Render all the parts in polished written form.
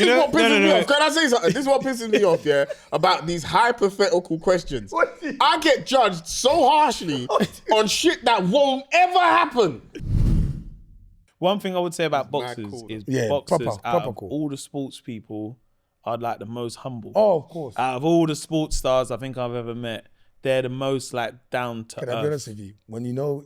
is what pisses me off. Can I say something? This is what pisses me off, yeah, about these hypothetical questions. I get judged so harshly on shit that won't ever happen. One thing I would say about boxers is boxers out of all the sports people are like the most humble. Oh, of course. Out of all the sports stars I think I've ever met, they're the most like down to earth. Can I be honest with you? When you know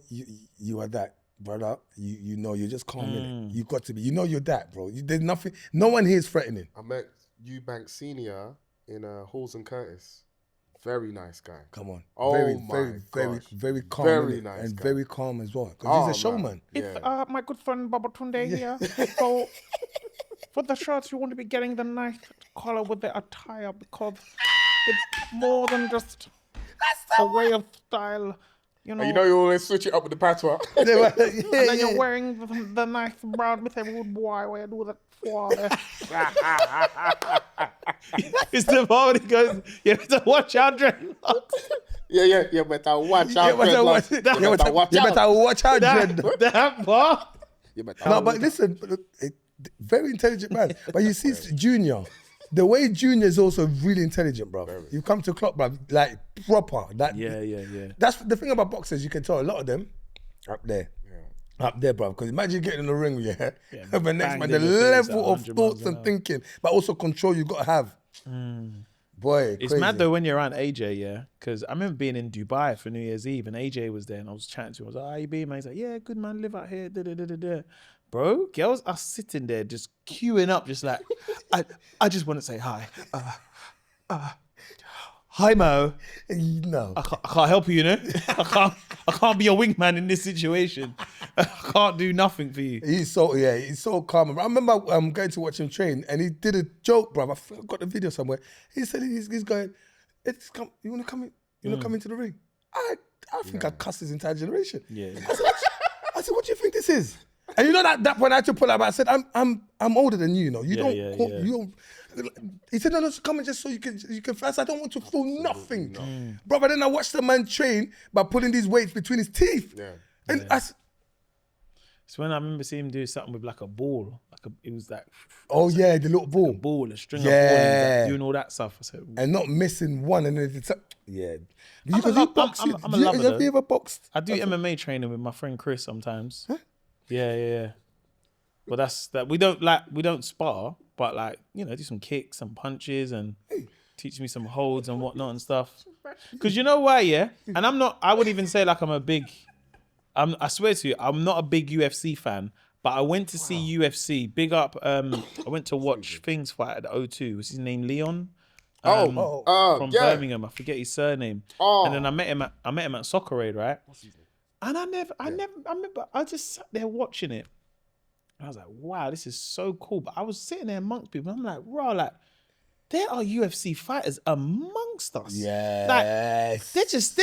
you are that, brother, you know you're just calm in it. You got to be. You know you're that, bro. There's nothing. No one here is threatening. I met Eubank Senior in Halls and Curtis. Very nice guy. Come on. Oh very calm. Very nice and guy. very calm as well. Because he's a showman. It's my good friend Babatunde here. So for the shirts, you want to be getting the nice color with the attire because it's more than just a way of style. You know, you always switch it up with the patois. And then you're wearing the nice brown with a wood boy where you do that for. It's the moment he goes, you have to watch out, dreadlocks. Yeah, you better watch out, dreadlocks. You better watch out, dreadlocks. That bar. No, but listen, very intelligent man. But you see, Junior, the way Junior is also really intelligent, bro. You come to clock, bro, like proper. Yeah. That's the thing about boxers. You can tell a lot of them up there. Up there, bro. Because imagine getting in the ring with the next man, the level of thoughts and thinking, but also control you got to have. Boy, it's mad though when you're around AJ, yeah. Because I remember being in Dubai for New Year's Eve and AJ was there and I was chatting to him. I was like, how you been, man? He's like, yeah, good man, live out here. Bro, girls are sitting there just queuing up, just like, I just want to say hi. Hi Mo. No, I can't help you, you know. I can't be your wingman in this situation. I can't do nothing for you. He's so calm. I remember going to watch him train, and he did a joke, bro. I got the video somewhere. He said he's going, you want to come in? You want to come into the ring? I think I cussed his entire generation. Yeah. I said, what do you think this is? And you know that point I had to pull out. I said, I'm older than you. You know, you don't. He said, no, come in just so you can fly. I said, I don't want to feel nothing, bro. But then I watched the man train by putting these weights between his teeth, and it's when I remember seeing him do something with like a ball, it was like, the little ball, a string of ball, and like doing all that stuff. I said, and not missing one, and then it's I'm a lover. Have you ever boxed? I do MMA training with my friend Chris sometimes. Huh? Yeah. Well, that's that. We don't spar, but like, you know, do some kicks and punches and teach me some holds and whatnot and stuff. Because you know why, yeah? And I wouldn't even say like I swear to you, I'm not a big UFC fan, but I went to see UFC. Big up, I went to watch Things fight at the O2. Was his name Leon? From Birmingham. I forget his surname. And then I met him at Soccer Aid, right? And I remember I just sat there watching it. I was like, wow, this is so cool. But I was sitting there amongst people. I'm like, raw, like, there are UFC fighters amongst us. Yeah. Like, they just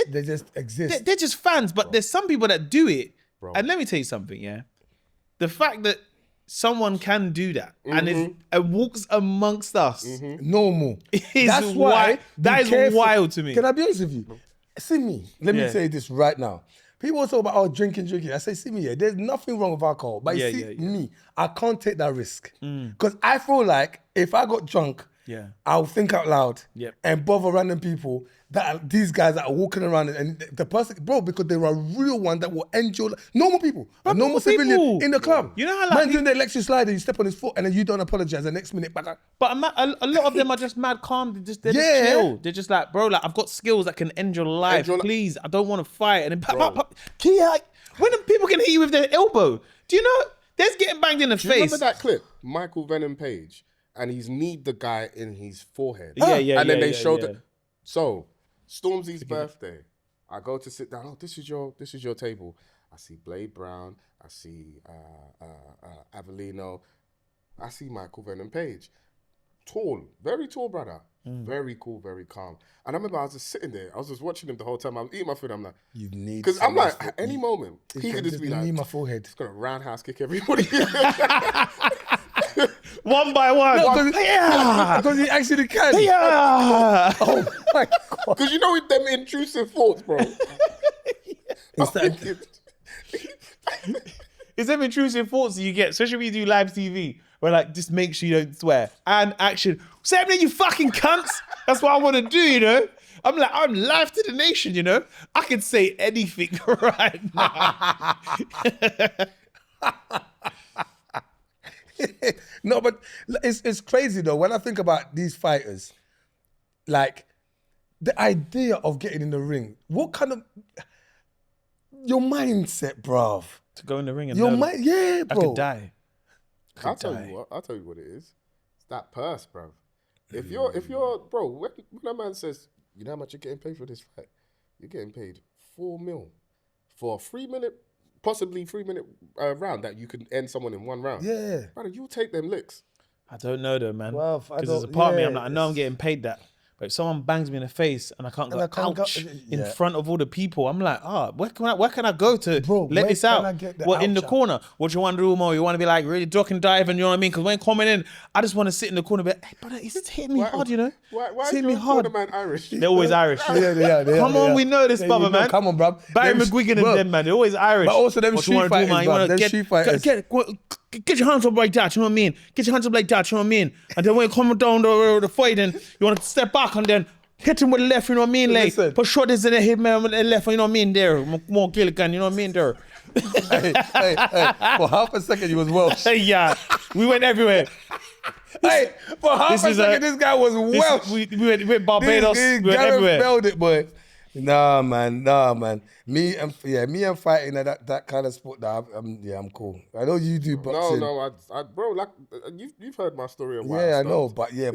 exist. They're just fans, but there's some people that do it. Bro. And let me tell you something, yeah. The fact that someone can do that and walks amongst us. Normal. That's why that is wild to me. Can I be honest with you? See me. Let me say this right now. People talk about drinking. I say, see me, there's nothing wrong with alcohol. But you see me, I can't take that risk. Because I feel like if I got drunk, I'll think out loud and bother random people these guys that are walking around and the person, bro, because there are real ones that will end your life. Normal people, a normal civilian in the club. You know how man doing the electric slide and you step on his foot and then you don't apologize the next minute back up. But a lot of them are just mad calm. They're just chill. They're just like, bro, like I've got skills that can end your life. Please, I don't want to fight. And then when people can hit you with their elbow, do you know there's getting banged in the face? Remember that clip, Michael Venom Page, and he's kneed the guy in his forehead. And then they showed it. So Stormzy's birthday. I go to sit down. Oh, this is your table. I see Blade Brown. I see Avellino. I see Michael Venom Page. Tall, very tall brother. Very cool, very calm. And I remember I was just sitting there. I was just watching him the whole time. I was eating my food. I'm like, you need. Because I'm like, at any moment, he could just be like, need my forehead. He's gonna roundhouse kick everybody. One by one. Because he actually can. Oh my God. Because you know with them intrusive thoughts, bro. It's It's them intrusive thoughts that you get, especially when you do live TV, where like, just make sure you don't swear. And action. Say me, you fucking cunts. That's what I want to do, you know? I'm like, I'm live to the nation, you know? I can say anything right now. No, but it's crazy though. When I think about these fighters, like the idea of getting in the ring, what kind of your mindset, bruv? To go in the ring and Your know mind, yeah, I bro. could die. I'll tell you what it is. It's that purse, bro. If you're, bro, when a man says, you know how much you're getting paid for this fight? You're getting paid $4 million for a 3 minute, possibly 3 minute round that you can end someone in one round. Yeah. Brother, you take them licks. I don't know though, man. Well, Because there's a part of me, I'm like, I know I'm getting paid that. But if someone bangs me in the face and I can't go ouch in front of all the people, I'm like, where can I go to let this out? What, in the corner? What you want to do more? You want to be like really duck and dive, and you know what I mean? Because when coming in, I just want to sit in the corner and be like, hey, brother, it's hitting me hard, you know? Why it's hitting me hard. Man Irish? They're always Irish. Yeah, Come on, we know this, brother, man. Come on, bro. Barry McGuigan and them, man. They're always Irish. But also them street fighters, bro. Them street fighters. Get your hands up like that, you know what I mean? Get your hands up like that, you know what I mean? And then when you come down the fight, then you want to step back and then hit him with the left, you know what I mean? Like, put shoulders in the hit man with the left, you know what I mean? There, more Gilligan, you know what I mean? There. hey. For half a second, you was Welsh. Yeah, we went everywhere. Hey, for half a second, this guy was Welsh. We went Barbados, we went everywhere. Spelled it, boy. Nah, man. Me and fighting that kind of sport. I'm cool. I know you do boxing. No, bro, like you've heard my story a while. Yeah, I know, but yeah.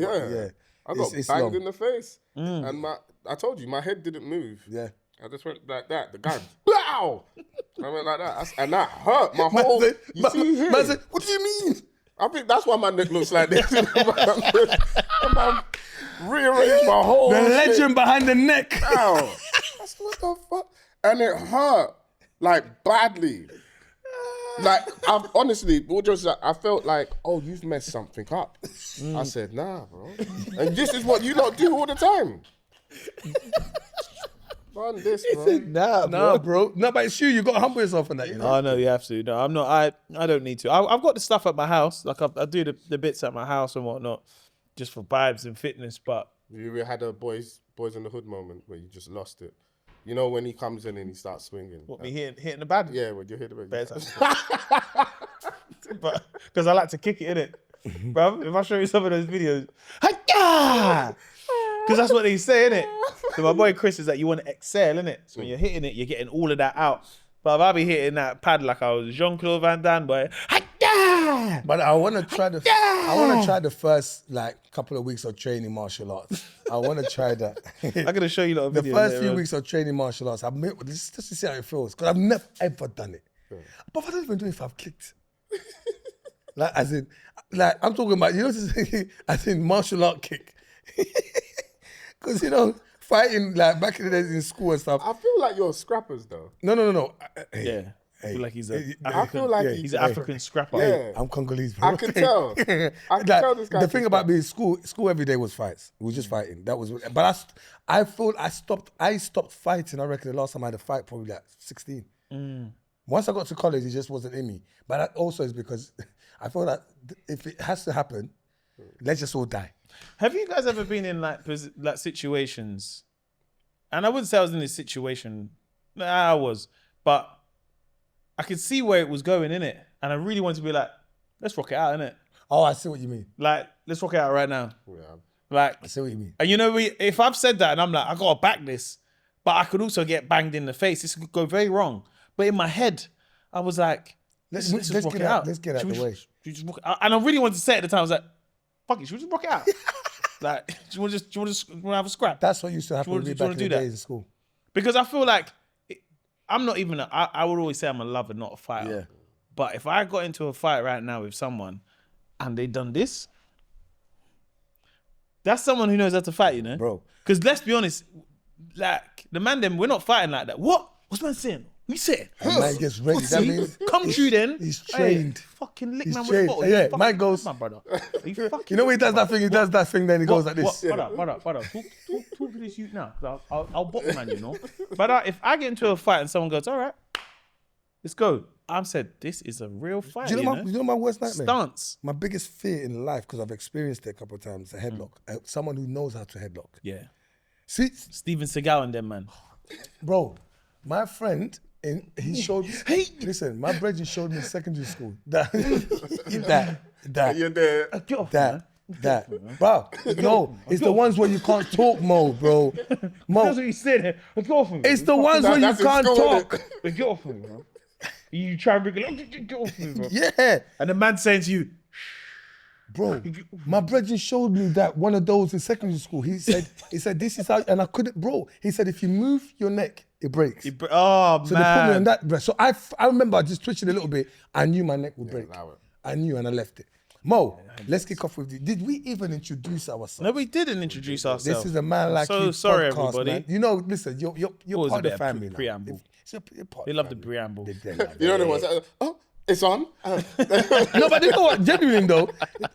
I got banged in the face, and I told you my head didn't move. Yeah, I just went like that. The guy, wow! I went like that, and that hurt my whole. See here? Man said, what do you mean? I think that's why my neck looks like this. I'm rearranged my whole. The legend behind the neck. Ow. That's what the fuck, and it hurt like badly. Like, I've honestly, I felt like, oh, you've messed something up. I said, nah, bro. And this is what you lot do all the time. Run this, bro. Said, nah, bro. No, but it's you got to humble yourself in that, you know? Oh, no, you have to. No, I'm not. I don't need to. I've got the stuff at my house. Like, I do the bits at my house and whatnot, just for vibes and fitness, but... You ever had a boys in the hood moment where you just lost it? You know when he comes in and he starts swinging. What, me hitting the bad? Yeah, when you hit the bad. But because I like to kick it, innit? Bro, if I show you some of those videos, because that's what they say, innit? So my boy Chris is that you want to excel, innit? So when you're hitting it, you're getting all of that out. But if I be hitting that pad like I was Jean-Claude Van Damme, boy. But I want to try the first like couple of weeks of training martial arts. I want to try that. I'm gonna show you a lot of videos. The first few weeks of training martial arts, just to see how it feels, because I've never ever done it. Yeah. But I don't even know if I've kicked. Like I'm talking about, you know, as in martial art kick. Because you know, fighting like back in the days in school and stuff. I feel like you're scrappers though. No. Yeah. I feel like he's an African scrapper. Yeah. I'm Congolese, bro. I can tell. I can tell this guy. The thing about me in school every day was fights. We were just fighting. That was. But I feel I stopped fighting. I reckon the last time I had a fight probably like 16. Once I got to college, it just wasn't in me. But that also is because I feel that if it has to happen, let's just all die. Have you guys ever been in like situations? And I wouldn't say I was in this situation. Nah, I was, but I could see where it was going, innit? And I really wanted to be like, let's rock it out, innit? Oh, I see what you mean. Like, let's rock it out right now. Yeah. Like, I see what you mean. And you know, if I've said that and I'm like, I gotta back this, but I could also get banged in the face. This could go very wrong. But in my head, I was like, let's just rock it out. Let's get out the way. And I really wanted to say it at the time, I was like, fuck it, should we just rock it out? Like, do you want to have a scrap? That's what used to happen with me back in the days in school. Because I feel like I'm not even I would always say I'm a lover, not a fighter. Yeah. But if I got into a fight right now with someone and they done this, that's someone who knows how to fight, you know? Bro. Because let's be honest, like, the man them, we're not fighting like that. What? What's man saying? We said, man gets ready. That means come through then. He's trained. Hey, fucking lick man trained. with a bottle. Yeah, man goes. My brother. You know when he does that thing, he does that thing, then he goes like this. Brother. Talk to this youth now. I'll bottle man, you know. But if I get into a fight and someone goes, all right, let's go. I said, this is a real fight. Do you know my worst nightmare? Stance. My biggest fear in life, because I've experienced it a couple of times, a headlock. Someone who knows how to headlock. Yeah. See, Steven Seagal and them, man. bro, my friend, he showed me. Hey, listen, my brother showed me in secondary school that You're there. bro. No, it's the ones where you can't talk, Mo, bro. Mo, That's what you said. Get off of me. it's the ones where you that's in can't school, talk. Get off of me, bro. You try and bring it up. Get off of me, bro. Yeah, And the man saying to you, bro. My brother showed me that one of those in secondary school. He said, this is how, and I couldn't, bro. He said, if you move your neck, it breaks. So they put me on that breath. So I remember just twitching a little bit. I knew my neck would break. I knew, and I left it. Mo, let's kick off with you. Did we even introduce ourselves? No, we didn't introduce ourselves. This is a man like so you sorry, podcast, everybody. man. You know, listen, you're Always part a of the bit of family preamble. now. You're part They of love the the family. preamble. You You know what? Oh, it's on. No, but you know what? Genuinely though,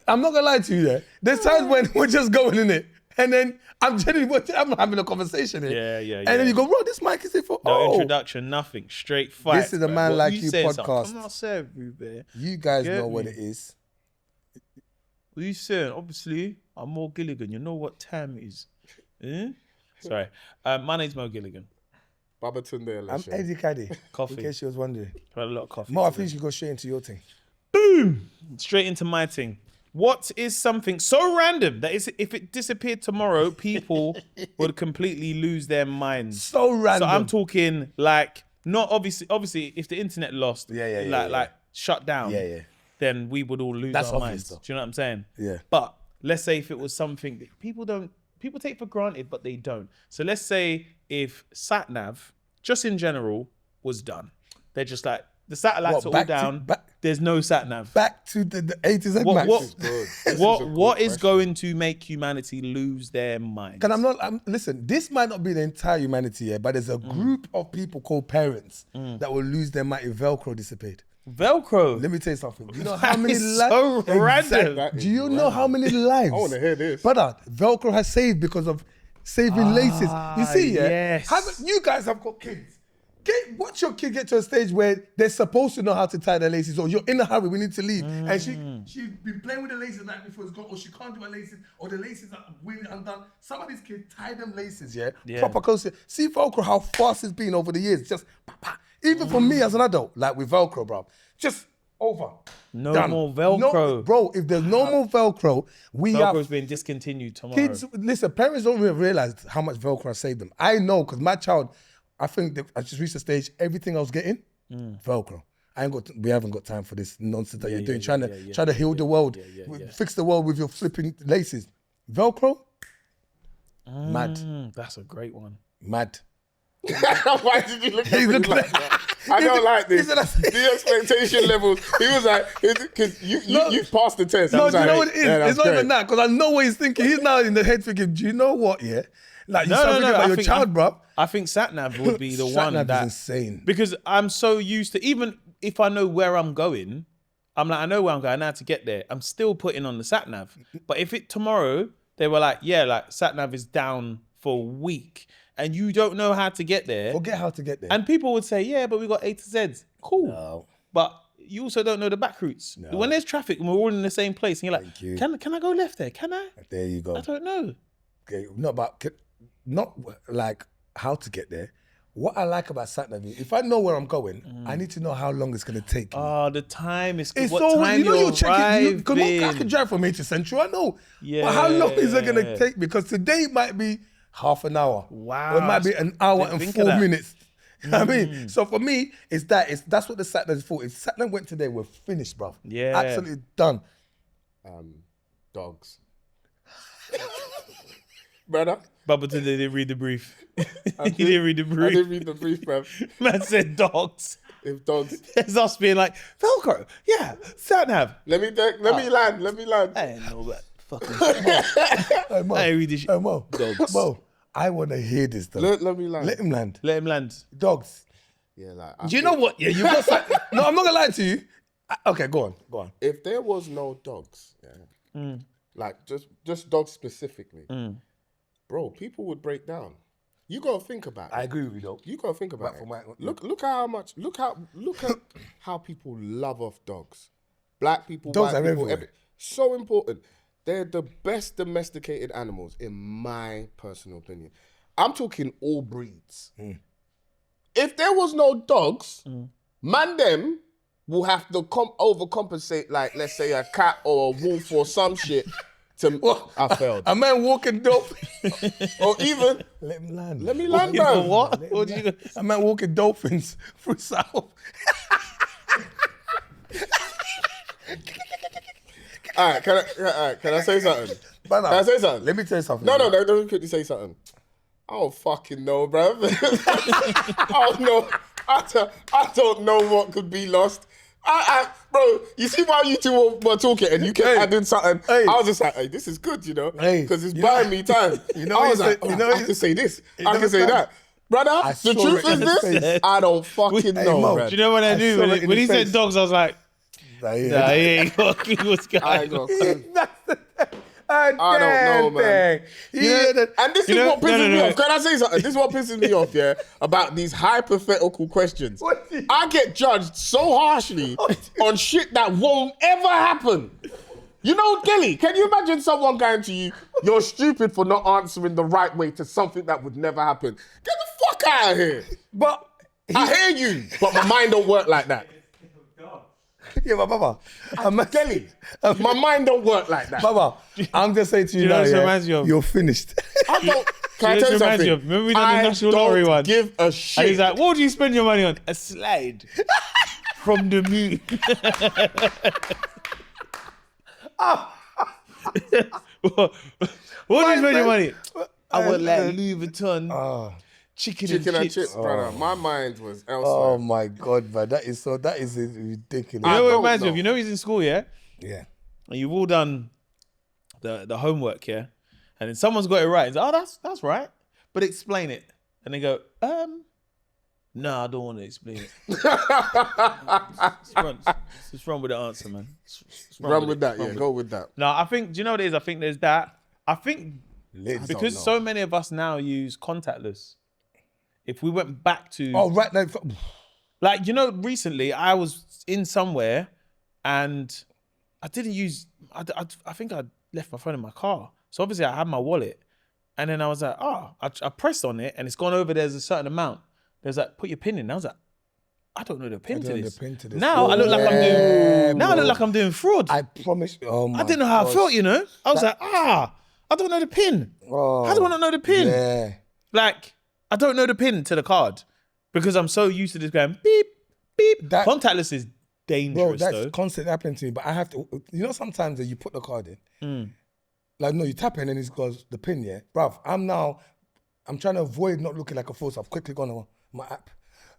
I'm not gonna lie to you. There, there's times when we're just going in it, and then I'm having a conversation here. Yeah. And then you go, bro, this mic is it for? No introduction, nothing. Straight fight. This is a bro. man What like you said, podcast. I'm not saying you, man. You guys Get know what me. it is. What you saying? Obviously, I'm Mo Gilligan. You know what time it is. Sorry. My name's Mo Gilligan. Babatunde I'm Aléshé. Eddie Kadi. Coffee. In case you was wondering. Had a lot of coffee. Mo, I today. think you should go straight into your thing. Straight into my thing. What is something so random that if it disappeared tomorrow, people would completely lose their minds? So random. So I'm talking like, not obviously if the internet lost, Yeah. like shut down, Yeah. then we would all lose That's our obvious, minds. though. Do you know what I'm saying? Yeah. But let's say if it was something that people take for granted, but they don't. So let's say if sat-nav, just in general, was done. They're just like, the satellites are all down. There's no sat-nav. Back to the A to Z What max. what is going to make humanity lose their minds? And listen, this might not be the entire humanity here, but there's a group of people called parents that will lose their mind if Velcro disappeared. Velcro. Let me tell you something. You know how many is lives? so random. Do you know how many lives? I want to hear this. Brother, Velcro has saved because of saving laces. You see, yes. You guys have got kids. Watch your kid get to a stage where they're supposed to know how to tie their laces, or you're in a hurry, we need to leave. And she's been playing with the laces the night before it's gone, or she can't do her laces, or the laces are really undone. Some of these kids tie them laces, proper close. See Velcro, how fast it's been over the years. Just, even for me as an adult, like with Velcro, bro, just over. No more Velcro. No, bro, if there's no more Velcro, Velcro's being discontinued tomorrow. Kids, listen, parents don't even realize how much Velcro has saved them. I know, because my child, I think that I just reached a stage, everything I was getting, Velcro. We haven't got time for this nonsense that you're doing, trying to heal the world, fix the world with your flipping laces. Velcro, mad. That's a great one. Mad. Why did you look at me like that? I don't like this. The expectation levels. He was like, because you passed the test. No, I was do you like, know what it is? yeah, It's not great. even that, because I know what he's thinking. He's now in the head thinking, do you know what, yeah? Like, you start thinking about your child, bro. I think sat-nav would be the one Sat-nav that... is insane. Because I'm so used to, even if I know where I'm going, I'm like, I know where I'm going, I know how to get there. I'm still putting on the sat-nav. But if tomorrow, they were like, sat-nav is down for a week, and you don't know how to get there. Forget how to get there. And people would say, yeah, but we got A to Zs. Cool. No. But you also don't know the back routes. No. When there's traffic and we're all in the same place, and you're like, Can I go left there? Can I? There you go. I don't know. Okay, not like how to get there. What I like about sat-nav is if I know where I'm going, I need to know how long it's going to take. Oh, the time is It's what so time you know you're you're checking. Because I arriving. can drive from here to Central. I know. Yeah. But how long is it going to take? Because today might be half an hour. Wow. Or it might be an hour Didn't and think 4 of that. minutes. I mean, so for me, that's what the sat-nav is for. If sat-nav went today, we're finished, bro. Yeah. Absolutely done. Dogs. Brother, Babatunde didn't read the brief. He didn't read the I brief. didn't read the brief, bruv. Man said dogs. If dogs, It's us being like, Velcro, yeah, sat-nav. let me land. I ain't know that fucking Hey, Mo. I ain't read this shit. Hey, Mo. Dogs. Mo, I want to hear this, though. Let me land. Let him land. Let him land. Dogs. Yeah, like Do you know what? Yeah, you got something. No, I'm not gonna lie to you. Okay, go on. if there was no dogs, like just dogs specifically, bro, people would break down. You gotta think about it. I agree with you though. You gotta think about But it. for Look at how people love off dogs. Black people, Dogs white are people, everywhere. so important. They're the best domesticated animals, in my personal opinion. I'm talking all breeds. If there was no dogs, man, them will have to overcompensate, like, let's say a cat or a wolf or some shit. I failed. A man walking dope. Or even Let me land. let me land, bro. What? What did you go? A man walking dolphins through South. All right, can I say something? Brother, Can I say something? Let me tell you something. No, don't quickly say something. I don't fucking know, bro. I don't know. I don't know what could be lost. Bro, you see why you two were talking and you kept adding something? Hey. I was just like, hey, this is good, you know? Hey. Because it's You buying know- me time. you know I what was he like, said- you oh, know I he- can say this. you I know can say what he that. Brother, I the saw truth it is in his this. face. I don't fucking Hey, know, Mo, bro. Do you know what I I do? saw it When in he his said face. dogs, I was like, Nah, nah, he ain't fucking what's going I ain't on. got a clue. That's the I don't know, man. And this is know- what pisses no, me no. off. Can I say something? This is what pisses me off, yeah, about these hypothetical questions. What do you- I get judged so harshly on shit that won't ever happen. You know, Gilly, can you imagine someone going to you, you're stupid for not answering the right way to something that would never happen? Get the fuck out of here. But I hear you, but my mind don't work like that. yeah, but Baba, Gilly, my mind don't work like that. Baba, I'm just saying to you You know now, what this yeah, reminds me of? you're finished. I don't. Can I This tell you reminds something? me of- remember we done the I National don't Lottery one? give a And shit. he's like, what do you spend your money on? A slide from the moon. what do you spend your money? I would like Louis Vuitton, chicken Chicken and and chips, brother. My mind was Oh elsewhere. my God, man, that is ridiculous. You know what it don't reminds me know. of? You know he's in school, yeah? Yeah. And you've all done the homework, yeah? And then someone's got it right. He's like, oh, that's right. But explain it. And they go, no, I don't want to explain it. It's wrong with the answer, man. It's wrong Run with that, Run yeah. Go with that. No, I think, do you know what it is? I think there's that. I think Lids because don't so many of us now use contactless, if we went back to, Oh, right now. like, you know, recently I was in somewhere and I didn't use, I think I left my phone in my car. So obviously I had my wallet and then I was like, I pressed on it and it's gone over, there's a certain amount. There's like, put your pin in. I was like, I don't know the pin, don't to, know this. the pin to this. Now I look like I'm doing, now I look like I'm doing fraud. I promise. Oh my I didn't know how I gosh. felt, you know? I was like, I don't know the pin. Oh, How do I not know the pin? Yeah. Like, I don't know the pin to the card because I'm so used to this going beep, beep. That- Contactless is Bro, dangerous that's though. constantly happening to me. But I have to, you know, sometimes that you put the card in, like, no, you tap it and then it goes the pin, yeah? Bruv, I'm trying to avoid not looking like a fool, so I've quickly gone on my app.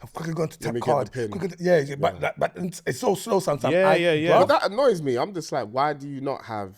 I've quickly gone to tap me get card. the pin. But it's so slow sometimes. Yeah. But that annoys me. I'm just like, why do you not have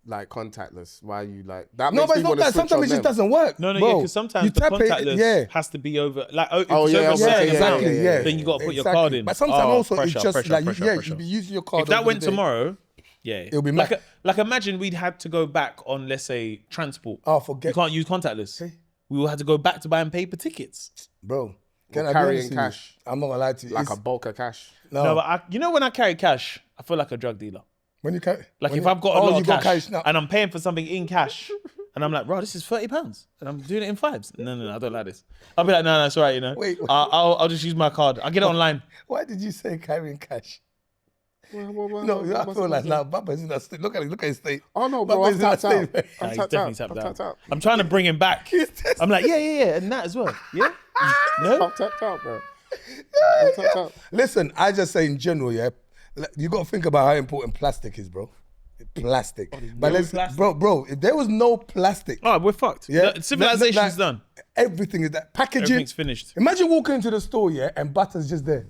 like contactless? Why are you like that? No, Makes but me it's not wanna that. switch Sometimes on it just them. doesn't work. No, bro. because sometimes You the tap it, contactless yeah. has to be over. Like, if Oh, it's yeah, over a okay, certain yeah, amount, yeah, yeah. then you got to put your Exactly. card in. But sometimes also pressure, it's just pressure, like, pressure, yeah, pressure. you'd be using your card. If that over went the day. tomorrow, yeah, It'll be like, mad. like imagine we'd had to go back on, let's say, transport. Oh, forget. You can't use contactless. We will have to go back to buying paper tickets. Bro, Or can I be carrying honest with you? cash. I'm not gonna lie to you. Like It's- a bulk of cash. No, but you know when I carry cash, I feel like a drug dealer. when you carry, Like when if you- I've got a lot you of got cash now. and I'm paying for something in cash, and I'm like, bro, this is £30, and I'm doing it in fives. No, I don't like this. I'll be like, no, it's all right, you know. Wait. I'll just use my card. I'll get it online. Why did you say carrying cash? No, I what's feel it like called? now Baba's in that state. Look at his state. Oh no, bro, Baba's I'm in tapped that out. state. Nah, I'm he's tapped definitely out. tapped I'm out. tapped out. I'm trying to bring him back. I'm like, yeah, and that as well. Yeah? No? I'm tapped out, bro. I'm tapped out. Listen, I just say in general, yeah, you got to think about how important plastic is, bro. Plastic. But let's, plastic. bro, if there was no plastic, Oh, we're fucked. yeah, Civilization's done. Everything is that packaging. Everything's finished. Imagine walking into the store, yeah, and butter's just there.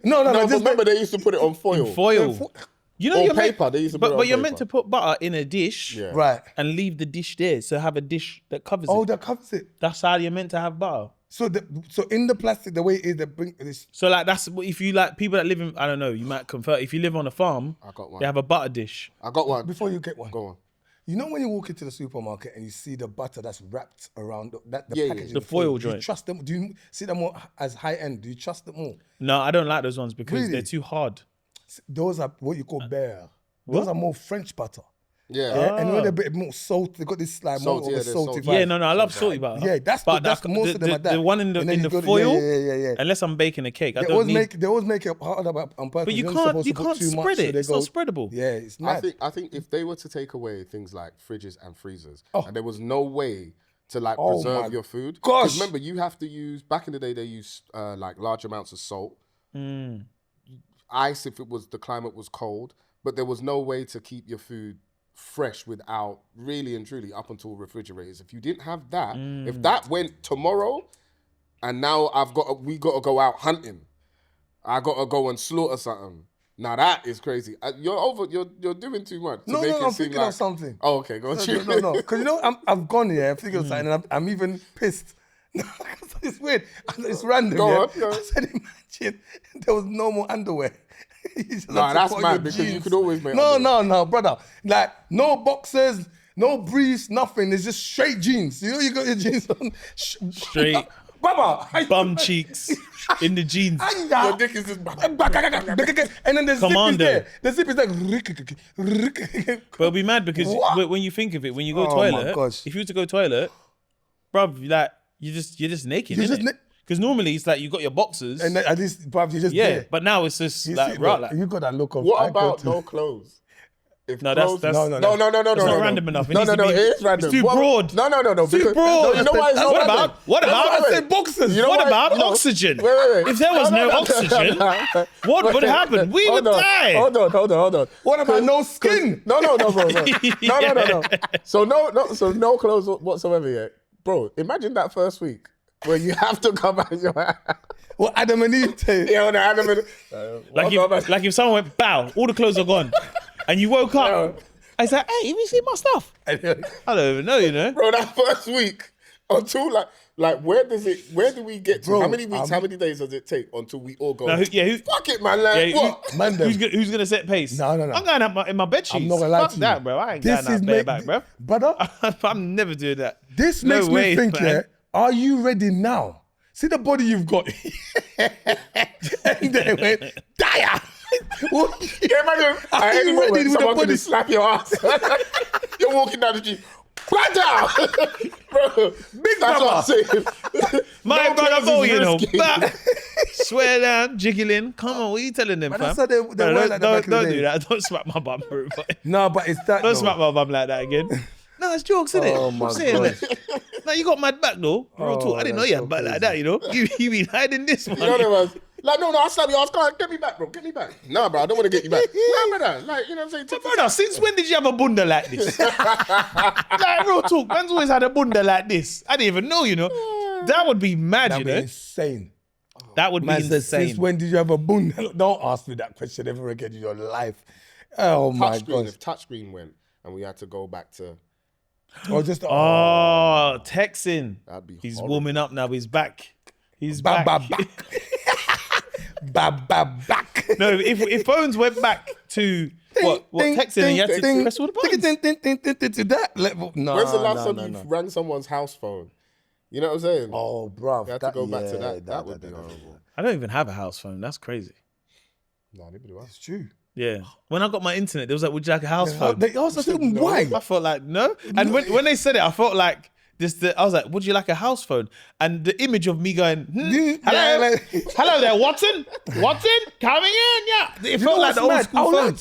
No, No, but just remember they used to put it on foil. Foil. You know, Or you're paper, meant, they used to put it but on you're paper. meant to put butter in a dish Yeah. Right. and leave the dish there. So have a dish that covers Oh, it. that covers it. That's how you're meant to have butter. So in the plastic, the way it is, they bring this. So like that's if you like people that live in, I don't know, you might convert. If you live on a farm, I got one. they have a butter dish. I got one. Before you get one, Go on. You know when you walk into the supermarket and you see the butter that's wrapped around the Yeah, packaging, The foil do you joint. trust them? Do you see them more as high end? Do you trust them more? No, I don't like those ones because Really? they're too hard. Those are what you call bear. What? Those are more French butter. Yeah. Yeah, and you know they're a bit more salt. They got this like Salt, more yeah, of a they're salty salty. vibe. Yeah, no, I love salty butter. Yeah, that's most of them are that. The one in And then the you go to- foil. yeah. Unless I'm baking a cake, I They don't always need. they always make it hard on purpose. But you You're not can't supposed to put too much, spread so it. they It's go- not spreadable. Yeah, it's mad. I think if they were to take away things like fridges and freezers, Oh. and there was no way to like Oh my preserve your food. gosh. 'Cause remember, you have to use. Back in the day, they used like large amounts of salt, ice if the climate was cold. But there was no way to keep your food fresh without really and truly up until refrigerators. If you didn't have that, if that went tomorrow, and now we got to go out hunting, I got to go and slaughter something. Now that is crazy. You're doing too much. To No, make no, it I'm seem thinking like, of something. Oh, okay, go on. No. Because you know, I've gone here, I'm thinking of something, and I'm even pissed. It's weird. It's random. Go yeah? on, go on. I said, imagine there was no more underwear. You just Nah, have to that's put on mad your because you jeans. could always make No, underwear. no, brother. Like no boxers, no briefs, nothing. It's just straight jeans. You know, you got your jeans on Straight. Baba, Bum cheeks in the jeans. Your dick is just and then the Commando. zip is there. The zip is like. But it'll be mad because What? when you think of it, when you go Oh my toilet, gosh. if you were to go toilet, bruv, like you're just naked, You're innit? just Because normally it's like you got your boxers, And then at least, bruv, you just yeah. there. But now it's just You like see, right, look, like you got that look of. What I go about to- no clothes? If No, that's- clothes- that's- no, No, that's not random enough. It No, needs no, to no, be- it is random. it's too What- broad. No. Too because- broad. No, you know why it's not What random? about? What No, about? wait, I wait. said boxers. You know What why- about no. oxygen? Wait. If there was no oxygen, what would happen? We would die. Hold on. What about no skin? No, bro. No. So no clothes whatsoever yet. Bro, imagine that first week where you have to come out your house. What Adam and Eve take? Yeah, no, Adam and Like if someone went bow, all the clothes are gone, and you woke up, I said, "Hey, have you seen my stuff?" I don't even know, you know. Bro, that first week until like where do we get to? Bro, how many weeks, how many days does it take until we all go? Now, Fuck it, man. Like, Yeah, what? Man, them. who's gonna set pace? No. I'm going out in my bed sheets. I'm not gonna lie Fuck to you. that, bro. I ain't This going is out bareback, bro. brother. I'm never doing that. This No makes way, me think, man. yeah, are you ready now? See the body you've got. And then went, dire. What? Yeah, imagine Are at any you ready moment with someone the could body? slap your ass. You're walking down the street. Brother! Bro, Big that's what I'm brother. saying. My No brother, clothes boy, is you know. risky. Bah. Swear down, jiggling. Come on, what are you telling them, But fam? that's how they were like that back in the Don't day. do that. Don't smack my bum, bro. No, but it's that. Don't though. smack my bum like that again. No, it's jokes, isn't it? Oh my I'm saying gosh. that. No, you got mad back though. Real talk. I didn't know that's you so had back like crazy. that, you know? You been hiding this one. You know what I was? Like, no, I'll slap your ass. Come on, get me back, bro. Get me back. Nah, bro, I don't want to get you back. Nah, brother. Like, you know what I'm saying? Take this Brother, since when did you have a bunda like this? Like, real talk. Man's always had a bunda like this. I didn't even know, you know? That would be mad, That'd you be know? insane. That would be Man said, insane. since when did you have a boon? Don't ask me that question ever again in your life. Oh my touchscreen. gosh. If touchscreen went and we had to go back to, Or just Oh, texting. that'd be He's horrible. warming up now. He's back. He's ba back. ba back. back. No, if phones went back to what texting and you had to press all the buttons. To that level. No, When's the last no, time no, you no. rang someone's house phone? You know what I'm saying? Oh, bruv. You had to go back to that. That would be horrible. I don't even have a house phone. That's crazy. Nah, nobody was. It's true. Yeah. When I got my internet, there was like, would you like a house phone? They also said, why? I felt like, no. And when they said it, I felt like I was like, would you like a house phone? And the image of me going, hello, Yeah, like- hello there, Watson, coming in, yeah. It felt like the old school phone.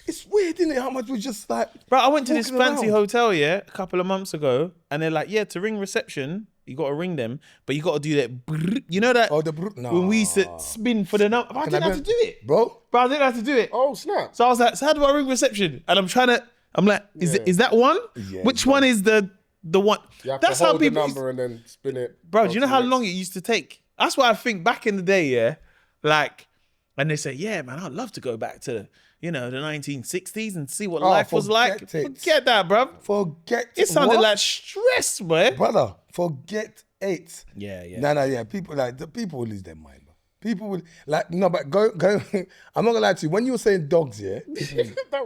It's weird, isn't it? How much we just like. Bro, I went to this walking fancy around. hotel, yeah, a couple of months ago, and they're like, yeah, to ring reception, you got to ring them, but you got to do that, brrr, you know that Oh, the brute. No. when we used to spin for the number. I didn't have to do it. Bro. Bro, I didn't have to do it. Oh, snap. So I was like, so how do I ring reception? And I'm like, is that one? Yeah, Which one is the one? You have That's to how hold the people number and then spin it. Bro, do you know how Next. long it used to take? That's why I think back in the day, yeah, like, and they say, yeah, man, I'd love to go back to, the 1960s and see what life was like. forget it. Forget that, bro. Forget It sounded what? like stress, boy. Brother, forget it. Yeah. No, yeah. People will lose their mind, bro. People would like no, but go. I'm not gonna lie to you. When you were saying dogs, yeah,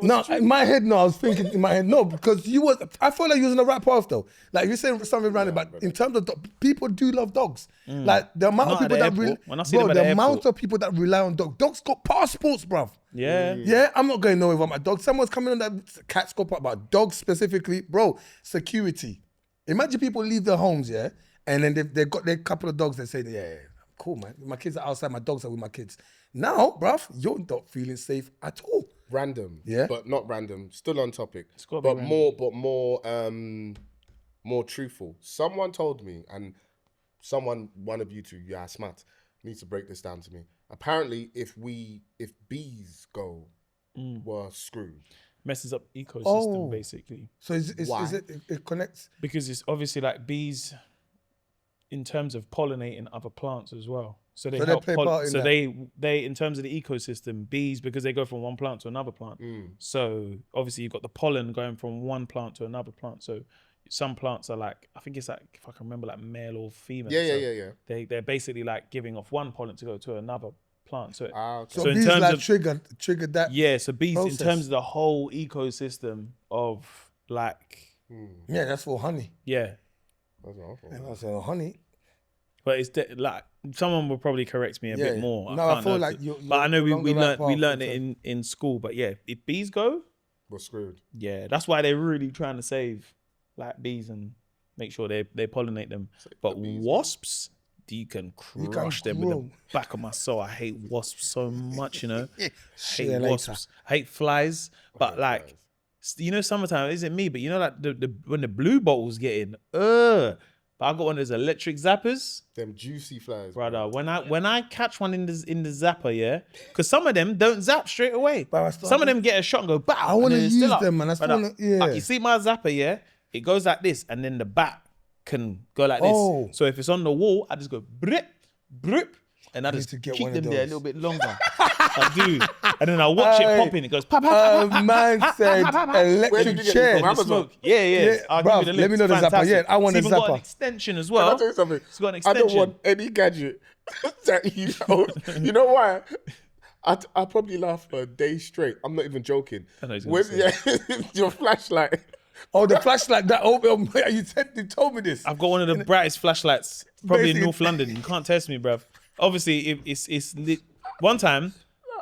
no, in my head, no, I was thinking in my head, no, because you was. I felt like you was in the right path though. Like you're saying something random, but in terms of people do love dogs. Like the amount of people the amount of people that rely on dogs. Dogs got passports, bruv. Yeah. I'm not going nowhere with my dog. Someone's coming on that cat scope about dogs specifically, bro. Security. Imagine people leave their homes, yeah, and then they've got their couple of dogs. They say, yeah. Cool, man. My kids are outside. My dogs are with my kids. Now, bruv, you're not feeling safe at all. Random, yeah, but not random. Still on topic, but more truthful. Someone told me, and one of you two, yeah, smart, needs to break this down to me. Apparently, if bees go, we're screwed. Messes up ecosystem basically. So is it connects? Because it's obviously like bees. In terms of pollinating other plants as well, so they help. They in terms of the ecosystem, bees, because they go from one plant to another plant. So obviously you've got the pollen going from one plant to another plant. So some plants are like, I think it's like, if I can remember, like male or female. Yeah. They're basically like giving off one pollen to go to another plant. So okay. So bees in terms of triggered that. Yeah. So bees process. In terms of the whole ecosystem of like. Yeah, that's for honey. Yeah. That's honey. But it's like someone will probably correct me a bit more. No, I feel like you're but I know we learned it in school. But yeah, if bees go, we're screwed. Yeah, that's why they're really trying to save like bees and make sure they pollinate them. But wasps, you can crush them with the back of my soul. I hate wasps so much, you know. Hate wasps. I hate flies. But like, you know, summertime isn't me. But you know, like when the blue bottles get in, But I got one of those electric zappers. Them juicy flies, brother. When I catch one in the zapper, yeah, because some of them don't zap straight away. Some of them get a shot and go bow. I want to use them, man. You see my zapper, yeah, it goes like this, and then the bat can go like this. So if it's on the wall, I just go brip, brip, and I just keep them there a little bit longer. I do, and then I watch it popping. It goes pop, pop, pop. Man said electric chair. Yeah. I'll give you the link. Let me know the zapper. Yeah, I want a zapper. It's even got an extension as well. Can I tell you something? It's got an extension. I don't want any gadget that you know. You know why? I probably laugh for a day straight. I'm not even joking. Your flashlight. Oh, the flashlight. You told me this. I've got one of the brightest flashlights, probably in North London. You can't test me, bruv. Obviously, it's lit. One time,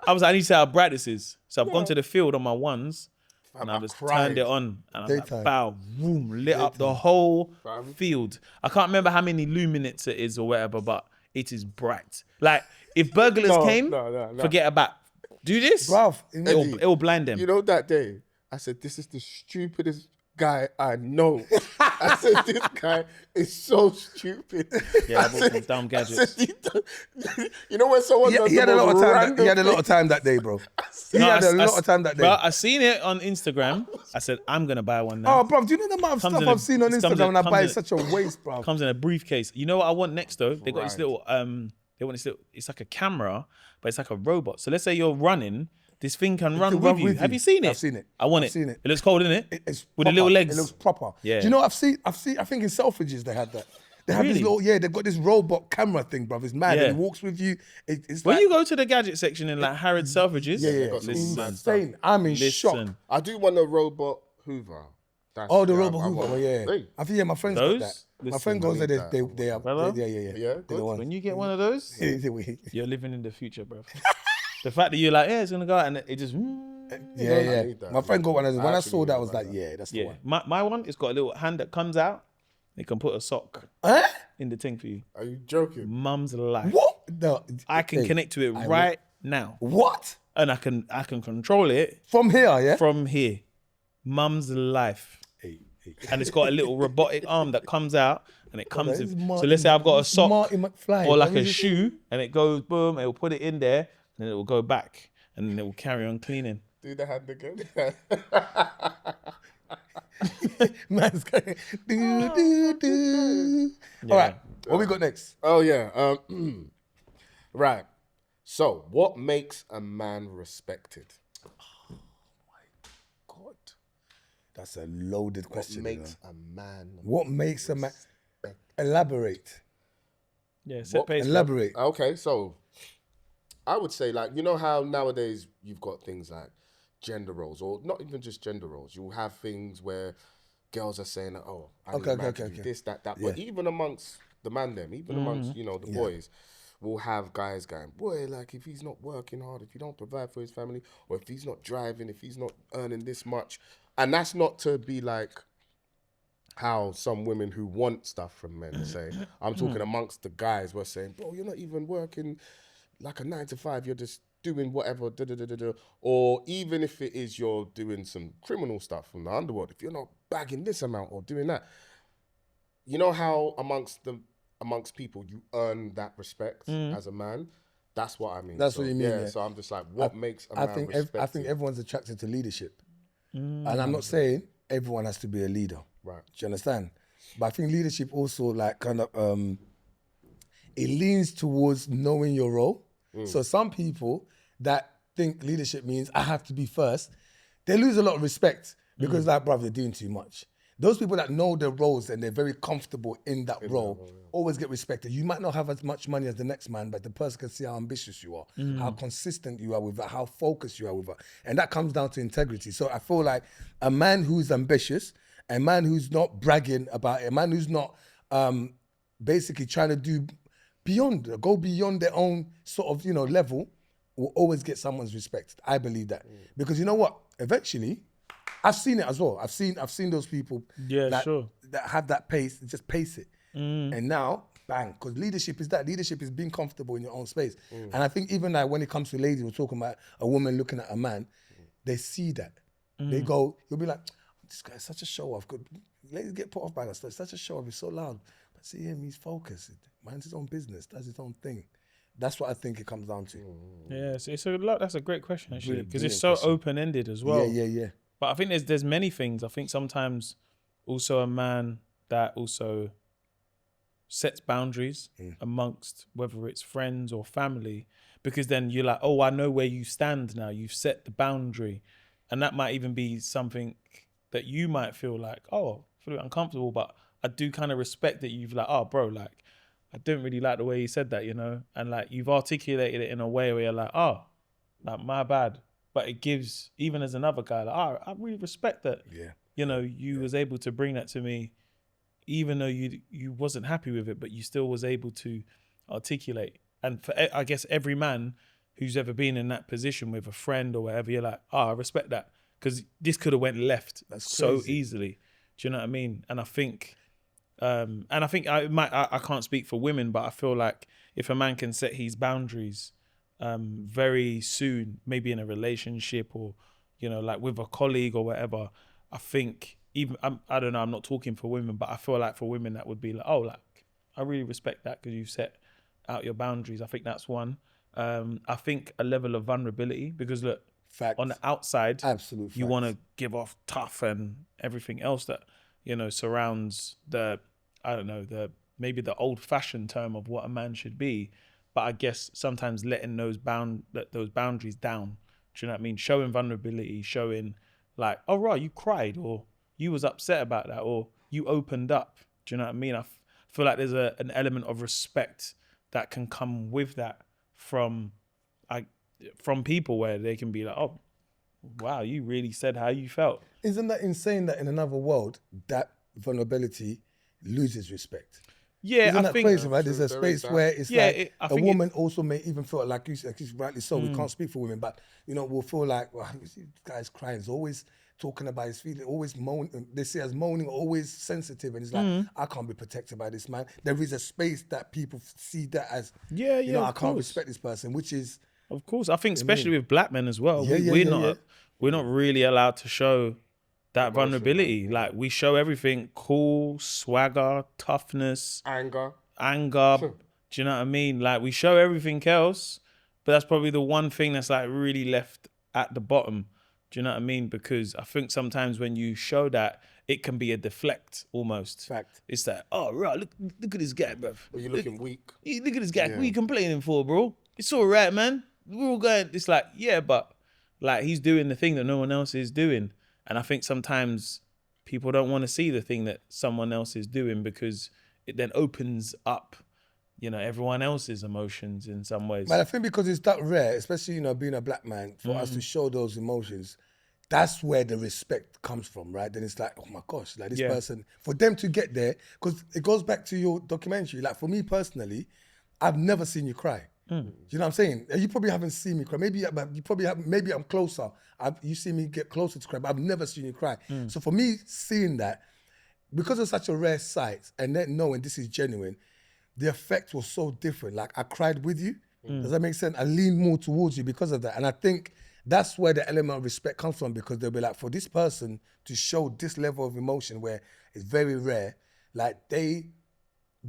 I need to see how bright this is. So I've gone to the field on my ones, and I just turned it on, and I was like, bow, boom, lit up the whole field. I can't remember how many luminance it is or whatever, but it is bright. Like, if burglars came, forget about. Do this, bruv. It will blind them. You know that day, I said, this is the stupidest guy I know. I said, this guy is so stupid. Yeah, I bought some dumb gadgets. You know when someone does he had a lot of time. He had a lot of time that day, bro. He had a lot of time that day. Bro, I seen it on Instagram. I said, I'm gonna buy one now. Oh, bro, do you know the amount of stuff I've seen on Instagram and I buy such a waste, bro? Comes in a briefcase. You know what I want next though? They got this little it's like a camera, but it's like a robot. So let's say you're running. This thing can run with you. Have you seen it? I've seen it. I want it. It looks cold, isn't it? It's with the little legs. It looks proper. Yeah. Do you know what I've seen? I think in Selfridges they had that. They have this little, they've got this robot camera thing, bruv. It's mad. It walks with you. It's when you go to the gadget section in like Harrods, Selfridges, it's insane. I'm in shock. I do want a robot Hoover. The robot Hoover. Yeah. I think my friends got that. My friend goes there. They are. Yeah. When you get one of those, you're living in the future, bruv. The fact that you're like, it's gonna go out and it just. My friend got one of those. When I saw that, I was like, that's the one. My one, it's got a little hand that comes out. It can put a sock in the thing for you. Are you joking? Mum's life. What? No, I can connect to it right now. What? And I can control it from here. Yeah. From here, Mum's life. And it's got a little robotic arm that comes out and it comes in. So let's say I've got a sock or like a shoe and it goes boom, it will put it in there and it will go back and then it will carry on cleaning. Do the hand again. Man's going do. All right, what we got next? Oh yeah. Right. So, what makes a man respected? Oh my God, that's a loaded question. What makes a man? What makes a man? Elaborate. Yeah, set pace. Elaborate. Okay, so I would say, like, you know how nowadays you've got things like gender roles, or not even just gender roles. You'll have things where girls are saying, "Oh, I need a man to do this, that." Yeah. But even amongst the man, them, even amongst the boys, we'll have guys going, "Boy, like if he's not working hard, if he don't provide for his family, or if he's not driving, if he's not earning this much," and that's not to be like how some women who want stuff from men say. I'm talking amongst the guys. We're saying, "Bro, you're not even working like a 9 to 5. You're just doing whatever, da da da da da." Or even if it is you're doing some criminal stuff from the underworld, if you're not bagging this amount or doing that, you know how amongst people you earn that respect as a man. That's what I mean. That's what you mean. Yeah. So I'm just like, what makes a man respected? I think everyone's attracted to leadership, and I'm not saying everyone has to be a leader. Right. Do you understand? But I think leadership also like kind of it leans towards knowing your role. So some people that think leadership means I have to be first, they lose a lot of respect because like, bruv, you're doing too much. Those people that know their roles and they're very comfortable in that role always get respected. You might not have as much money as the next man, but the person can see how ambitious you are, how consistent you are with it, how focused you are with it. And that comes down to integrity. So I feel like a man who's ambitious, a man who's not bragging about it, a man who's not basically trying to go beyond their own sort of, level, will always get someone's respect. I believe that. Because you know what? Eventually, I've seen it as well. I've seen those people that have that pace, just pace it. And now, bang, because leadership is that. Leadership is being comfortable in your own space. And I think even like when it comes to ladies, we're talking about a woman looking at a man, they see that. They go, you'll be like, this guy's such a show off. Ladies get put off by that stuff. Such a show off. He's so loud. But see him, he's focused. Minds his own business, does his own thing. That's what I think it comes down to. Yeah, it's a lot. That's a great question actually, because it's so open-ended as well. Yeah. But I think there's many things. I think sometimes also a man that also sets boundaries amongst whether it's friends or family, because then you're like, oh, I know where you stand now. You've set the boundary, and that might even be something that you might feel like, oh, I feel uncomfortable, but I do kind of respect that you've like, oh, bro, like, I don't really like the way you said that, and like you've articulated it in a way where you're like, oh, like my bad. But it gives, even as another guy, like, oh, I really respect that. Yeah. You was able to bring that to me, even though you wasn't happy with it, but you still was able to articulate. And for, I guess, every man who's ever been in that position with a friend or whatever, you're like, oh, I respect that. Because this could have went left so easily. Do you know what I mean? And I think... I can't speak for women, but I feel like if a man can set his boundaries very soon, maybe in a relationship or, like with a colleague or whatever, I think even, I don't know, I'm not talking for women, but I feel like for women that would be like, oh, like, I really respect that because you've set out your boundaries. I think that's one. I think a level of vulnerability, because look, on the outside, you want to give off tough and everything else that, surrounds maybe the old-fashioned term of what a man should be. But I guess sometimes letting those boundaries down. Do you know what I mean? Showing vulnerability, showing like, oh, right, you cried, or you was upset about that, or you opened up. Do you know what I mean? I feel like there's an element of respect that can come with that from people, where they can be like, oh, wow, you really said how you felt. Isn't that insane that in another world, that vulnerability loses respect? Yeah, Isn't that crazy, right? There's a space where it's a woman also may even feel like you said, rightly so, we can't speak for women, but, we'll feel like, well, you see, this guy's crying, he's always talking about his feelings, always moaning, they see as moaning, always sensitive, and it's like, I can't be protected by this man. There is a space that people see that as, I can't respect this person, which is... Of course, I think especially with black men as well, we're not really allowed to show that vulnerability. Like, we show everything: cool, swagger, toughness, anger. Do you know what I mean? Like, we show everything else, but that's probably the one thing that's like really left at the bottom. Do you know what I mean? Because I think sometimes when you show that, it can be a deflect almost. Fact. It's like, oh, right, look at this guy, bruv. Are you looking weak? Look at this guy. What are you complaining for, bro? It's all right, man. We're all going. It's like, yeah, but like, he's doing the thing that no one else is doing. And I think sometimes people don't want to see the thing that someone else is doing, because it then opens up, you know, everyone else's emotions in some ways. But I think because it's that rare, especially, you know, being a black man, for us to show those emotions, that's where the respect comes from, right? Then it's like, oh my gosh, like this person, for them to get there, because it goes back to your documentary. Like for me personally, I've never seen you cry. You know what I'm saying? You probably haven't seen me cry. Maybe you probably have. Maybe I'm closer. You see me get closer to cry, but I've never seen you cry. So for me, seeing that, because it's such a rare sight, and then knowing this is genuine, the effect was so different. Like I cried with you. Does that make sense? I leaned more towards you because of that. And I think that's where the element of respect comes from, because they'll be like, for this person to show this level of emotion where it's very rare, like they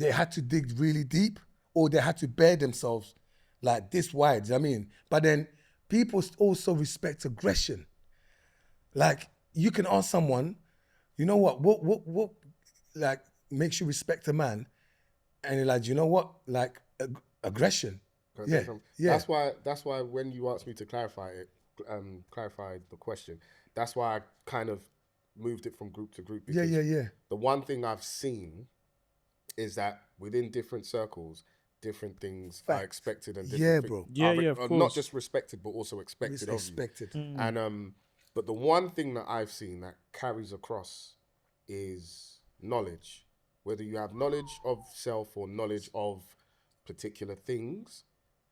had to dig really deep, or they had to bear themselves like this wide. I mean, but then people also respect aggression. Like you can ask someone, you know what like makes you respect a man? And you're like, you know what? Like aggression. Yeah. That's why when you asked me to clarify the question, that's why I kind of moved it from group to group. Yeah. The one thing I've seen is that within different circles, different things are expected and different of course. not just respected but also expected of you. And but the one thing that I've seen that carries across is knowledge. Whether you have knowledge of self or knowledge of particular things,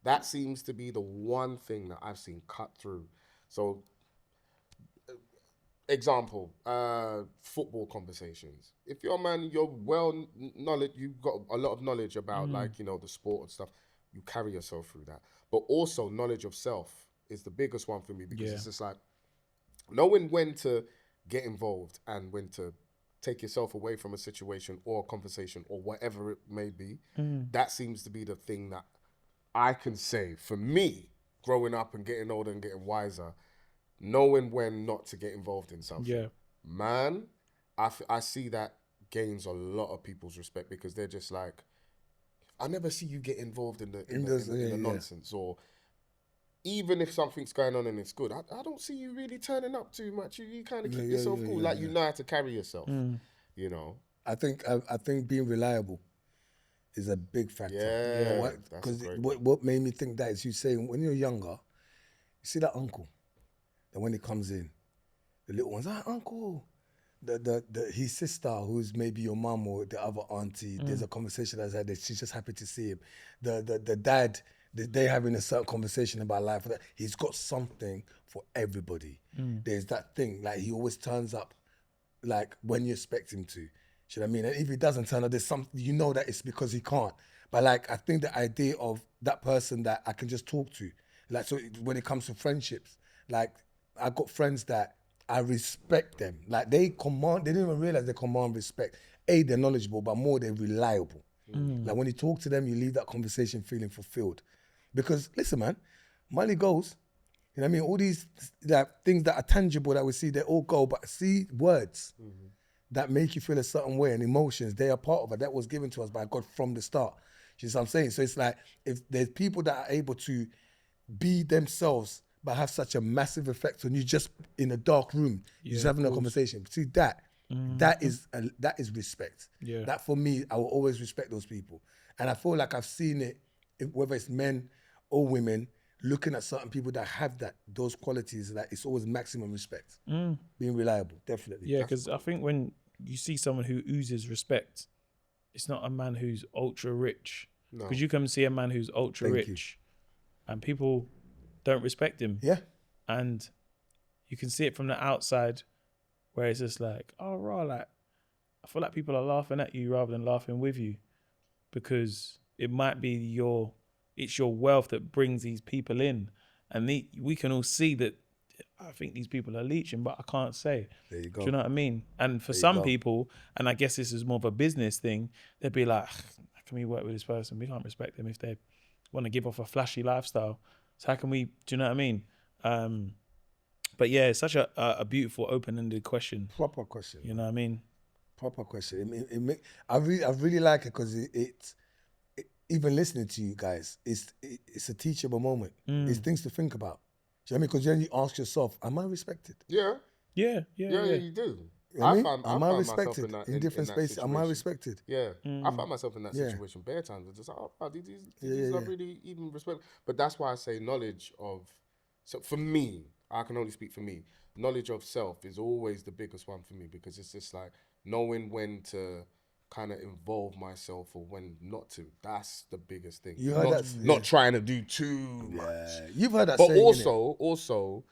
that seems to be the one thing that I've seen cut through. So, example, football conversations. If you're a man, you've got a lot of knowledge about like, you know, the sport and stuff, you carry yourself through that. But also knowledge of self is the biggest one for me, because it's just like knowing when to get involved and when to take yourself away from a situation or a conversation or whatever it may be. That seems to be the thing that I can say for me, growing up and getting older and getting wiser, knowing when not to get involved in something. Yeah. Man, I see that gains a lot of people's respect, because they're just like, I never see you get involved in the nonsense, or even if something's going on and it's good, I don't see you really turning up too much. You kind of keep yourself cool, like you know how to carry yourself. You know, I think being reliable is a big factor. Yeah, because what made me think that is you saying when you're younger, you see that uncle, that when he comes in, the little ones, uncle. His sister, who's maybe your mum or the other auntie, there's a conversation that's had that she's just happy to see him. The dad, they having a certain conversation about life. He's got something for everybody. There's that thing, like he always turns up, like when you expect him to. You know what I mean? And if he doesn't turn up, there's something, you know that it's because he can't. But like, I think the idea of that person that I can just talk to, like, so when it comes to friendships, like I've got friends that I respect them. Like they didn't even realize they command respect. A, they're knowledgeable, but more, they're reliable. Like when you talk to them, you leave that conversation feeling fulfilled. Because listen, man, money goes. You know what I mean? All these like things that are tangible that we see, they all go. But see, words that make you feel a certain way and emotions, they are part of it. That was given to us by God from the start. You know what I'm saying? So it's like, if there's people that are able to be themselves but have such a massive effect on you just in a dark room, just having a conversation. See, that is respect. Yeah. That for me, I will always respect those people. And I feel like I've seen it, whether it's men or women, looking at certain people that have those qualities, that it's always maximum respect. Being reliable, definitely. Yeah, because I think when you see someone who oozes respect, it's not a man who's ultra rich. Because you come see a man who's ultra rich and people don't respect him. Yeah. And you can see it from the outside where it's just like, oh, raw, like, I feel like people are laughing at you rather than laughing with you, because it might be it's your wealth that brings these people in. And we can all see that I think these people are leeching, but I can't say. There you go. Do you know what I mean? And for some people, and I guess this is more of a business thing, they'd be like, how can we work with this person? We can't respect them if they want to give off a flashy lifestyle. So how can we, do you know what I mean? But yeah, it's such a beautiful open-ended question. Proper question. You know what I mean? Proper question. I really like it because it even listening to you guys, it's a teachable moment. It's things to think about. Do you know what I mean? Because then you ask yourself, am I respected? Yeah. Yeah, you do. I found am I myself respected in that in different that spaces? Am I situation. respected? Yeah, I found myself in that Yeah. situation bare times. It's just like, oh, these not really even respect. But that's why I say knowledge of. So for me, I can only speak for me. Knowledge of self is always the biggest one for me because it's just like knowing when to kind of involve myself or when not to. That's the biggest thing. You heard not, that? not trying to do too much. Yeah. You've heard that But saying, innit?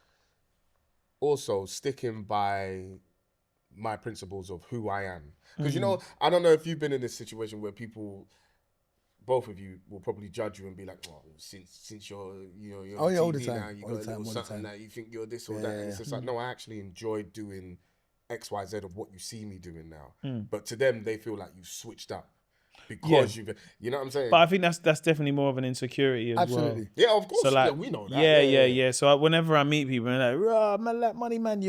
also sticking by my principles of who I am. Because I don't know if you've been in this situation where people, both of you, will probably judge you and be like, "Well, since you're you're on all the TV time. now, you All got the a time, little all the something time. that you think you're this or that." And it's just like, no, I actually enjoy doing X, Y, Z of what you see me doing now. But to them, they feel like you switched up because you know what I'm saying? But I think that's definitely more of an insecurity as Absolutely. well. Yeah, of course. So like, we know that. Yeah. So whenever I meet people, and like, rah, man, like money, man,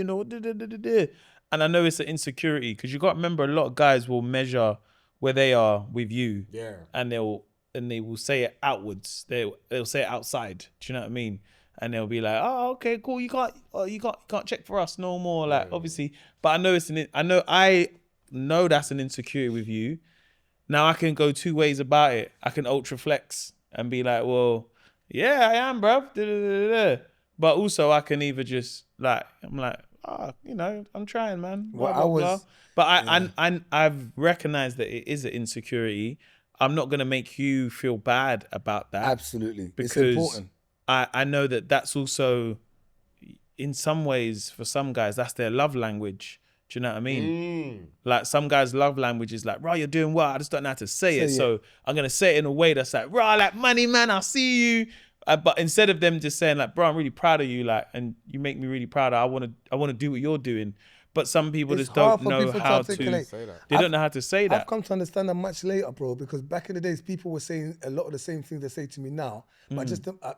and I know it's an insecurity because you got to remember, a lot of guys will measure where they are with you, and they will say it outwards. They'll say it outside. Do you know what I mean? And they'll be like, "Oh, okay, cool. You can't check for us no more." Like, obviously, but I know that's an insecurity with you. Now I can go two ways about it. I can ultra flex and be like, well, yeah, I am, bruv. But also I can either just like, I'm like, I'm trying, man. Blah, blah, blah. But I've recognized that it is an insecurity. I'm not going to make you feel bad about that. Absolutely. Because it's important. I know that that's also, in some ways, for some guys, that's their love language. Do you know what I mean? Like some guys' love language is like, "Rah, you're doing well. I just don't know how to say it. So I'm gonna say it in a way that's like, rah, like money, man. I'll see you." But instead of them just saying like, "Bro, I'm really proud of you. Like, and you make me really proud. I wanna do what you're doing." But some people It's just don't hard for know people to how to articulate. say that. They don't know how to say that. I've come to understand that much later, bro, because back in the days, people were saying a lot of the same things they say to me now. But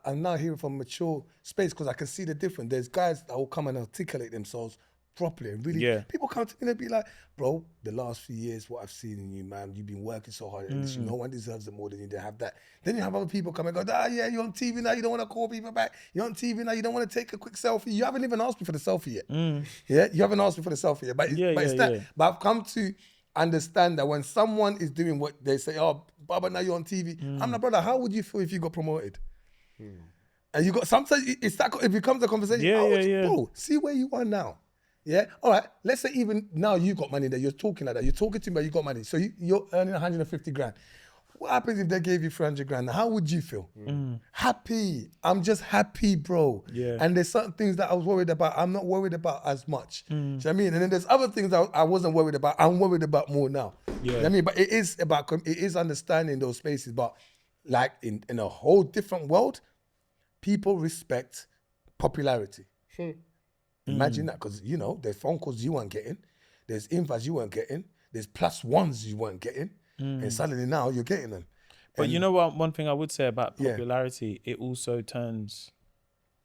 I'm now hearing from a mature space because I can see the difference. There's guys that will come and articulate themselves properly and really people come to me and be like, "Bro, the last few years, what I've seen in you, man, you've been working so hard, and no one deserves it more than you to have that." Then you have other people come and go, "Yeah, you're on TV now, you don't want to call people back. You're on TV now, you don't want to take a quick selfie. You haven't even asked me for the selfie yet." Yeah, you haven't asked me for the selfie yet. But I've come to understand that when someone is doing what they say, "Oh, Baba, now you're on TV." I'm like, brother, how would you feel if you got promoted? And you got, sometimes it's that, it becomes a conversation. Bro, see where you are now. Yeah. All right. Let's say even now you got money that you're talking like that. You're talking to me, but you got money. So you're earning 150 grand. What happens if they gave you 300 grand? How would you feel? Happy. I'm just happy, bro. Yeah. And there's certain things that I was worried about. I'm not worried about as much. Do you know what I mean? And then there's other things that I wasn't worried about. I'm worried about more now. You know what I mean? But it is understanding those spaces. But like in a whole different world, people respect popularity. Imagine that, because there's phone calls you weren't getting, there's invites you weren't getting, there's plus ones you weren't getting, and suddenly now you're getting them. But you know what? One thing I would say about popularity, it also turns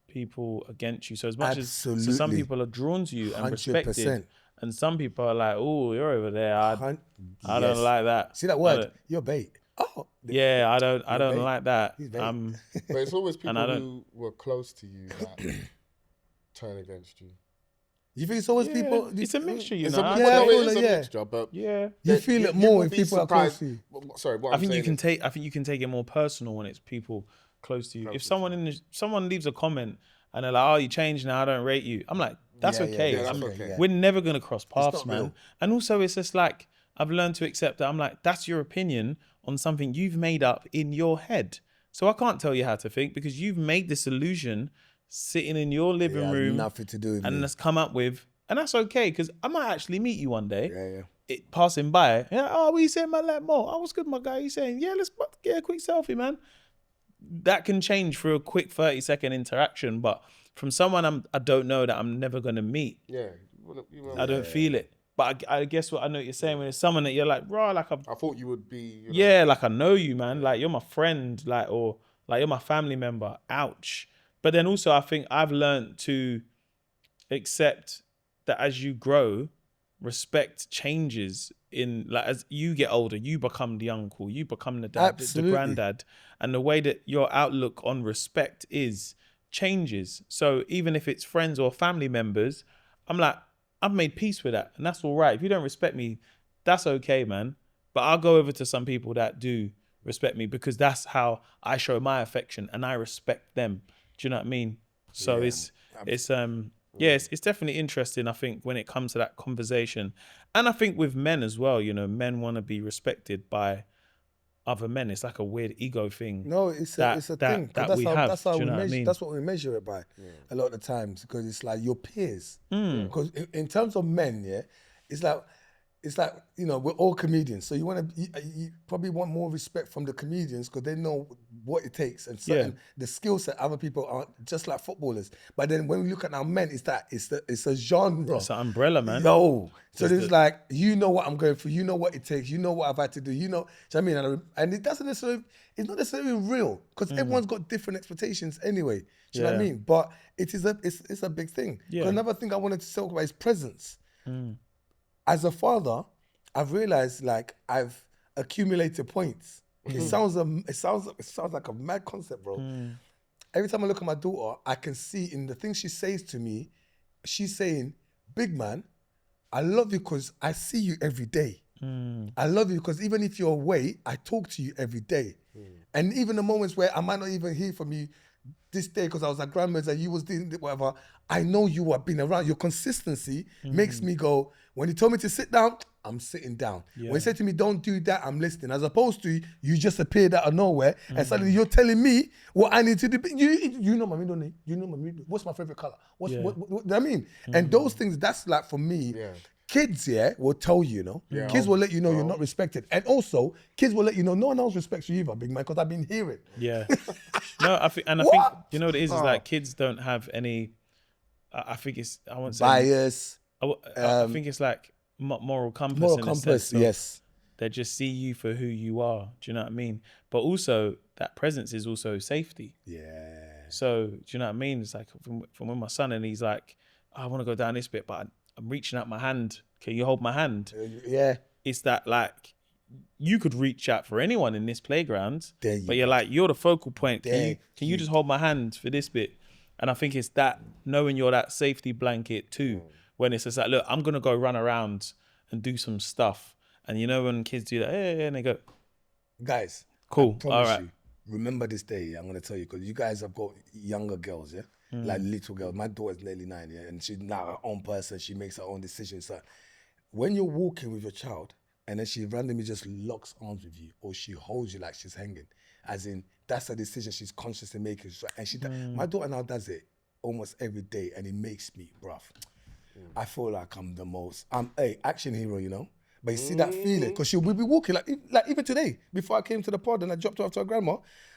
people against you. So as much as some people are drawn to you and 100%. respected, and some people are like, "Oh, you're over there. I don't like that." See that word? You're bait. Oh, yeah, I don't like that. But it's always people who were close to you that turn against you. You think it's always people? It's a mixture, you know. It's a mixture, but you feel it more if people are close to you. Sorry, I think you can take it more personal when it's people close to you. If someone leaves a comment and they're like, "Oh, you changed now, I don't rate you," I'm like, "That's okay. That's okay. We're never gonna cross paths, man." real. And also, it's just like I've learned to accept that. I'm like, that's your opinion on something you've made up in your head. So I can't tell you how to think because you've made this illusion sitting in your living room, nothing to do with me. and let's come up with, and that's okay because I might actually meet you one day. Yeah. It passing by, "Oh, what you saying, man? Like, Mo, I was good, my guy." You saying, "Yeah, let's get a quick selfie, man." That can change for a quick 30-second interaction, but from someone I don't know that I'm never gonna meet, I don't feel it. But I guess what I know what you're saying when it's someone that you're like, "Raw, like I thought you would be." Like I know you, man. Like you're my friend, like or like you're my family member. Ouch. But then also I think I've learned to accept that as you grow, respect changes in, like, as you get older, you become the uncle, you become the dad, the granddad, and the way that your outlook on respect changes. So even if it's friends or family members, I'm like, I've made peace with that, and that's all right. If you don't respect me, that's okay, man. But I'll go over to some people that do respect me because that's how I show my affection and I respect them. Do you know what I mean? So it's definitely interesting. I think when it comes to that conversation, and I think with men as well, you know, men want to be respected by other men. It's like a weird ego thing. No, it's a thing. That we have. That's how do you we know measure. what I mean? That's what we measure it by a lot of the times because it's like your peers. Mm. Because in terms of men, it's like you know we're all comedians, so you probably want more respect from the comedians because they know what it takes and the skill set other people aren't, just like footballers. But then when we look at our men, it's a genre. It's an umbrella, man. Yo, so there's like you know what I'm going through, you know what it takes, you know what I've had to do, you know. Do you know what I mean? And it doesn't necessarily, it's not necessarily real because everyone's got different expectations anyway. Do you know what I mean? But it's a big thing. Yeah. Another thing I wanted to talk about is presence. As a father, I've realized like I've accumulated points. It sounds like a mad concept, bro. Every time I look at my daughter, I can see in the things she says to me, she's saying, "Big man, I love you because I see you every day. I love you because even if you're away, I talk to you every day. And even the moments where I might not even hear from you this day because I was at grandma's and you was doing whatever, I know you have been around. Your consistency makes me go, when you told me to sit down, I'm sitting down. When you said to me, don't do that, I'm listening. As opposed to you just appeared out of nowhere and suddenly you're telling me what I need to do. You know my middle name. You know my middle. What's my favorite color? What I mean? And those things, that's like for me, kids, will tell you, you know. Kids will let you know you're not respected. And also, kids will let you know no one else respects you either, big man, because I've been hearing. Yeah. No, I think you know what it is like kids don't have any. I think it's I won't say bias. I think it's like moral compass. Moral in compass, a sense yes. They just see you for who you are. Do you know what I mean? But also that presence is also safety. Yeah. So do you know what I mean? It's like from when my son and he's like, I want to go down this bit, but I'm reaching out my hand. Can you hold my hand? Yeah. It's that like you could reach out for anyone in this playground, but you're go. like, you're the focal point. Can you just hold my hand for this bit? And I think it's that knowing you're that safety blanket too. When it's just like, look, I'm gonna go run around and do some stuff. And you know when kids do that, hey, and they go, guys, cool, I promise all right. you, remember this day, I'm gonna tell you, because you guys have got younger girls, like little girls. My daughter's nearly 9, and she's now her own person. She makes her own decisions. So when you're walking with your child, and then she randomly just locks arms with you, or she holds you like she's hanging, as in that's a decision she's consciously making. And my daughter now does it almost every day, and it makes me, bruv. I feel like I'm the most, action hero, you know. But you see that feeling, because we'll be walking, like even today, before I came to the pod and I dropped her off to her grandma,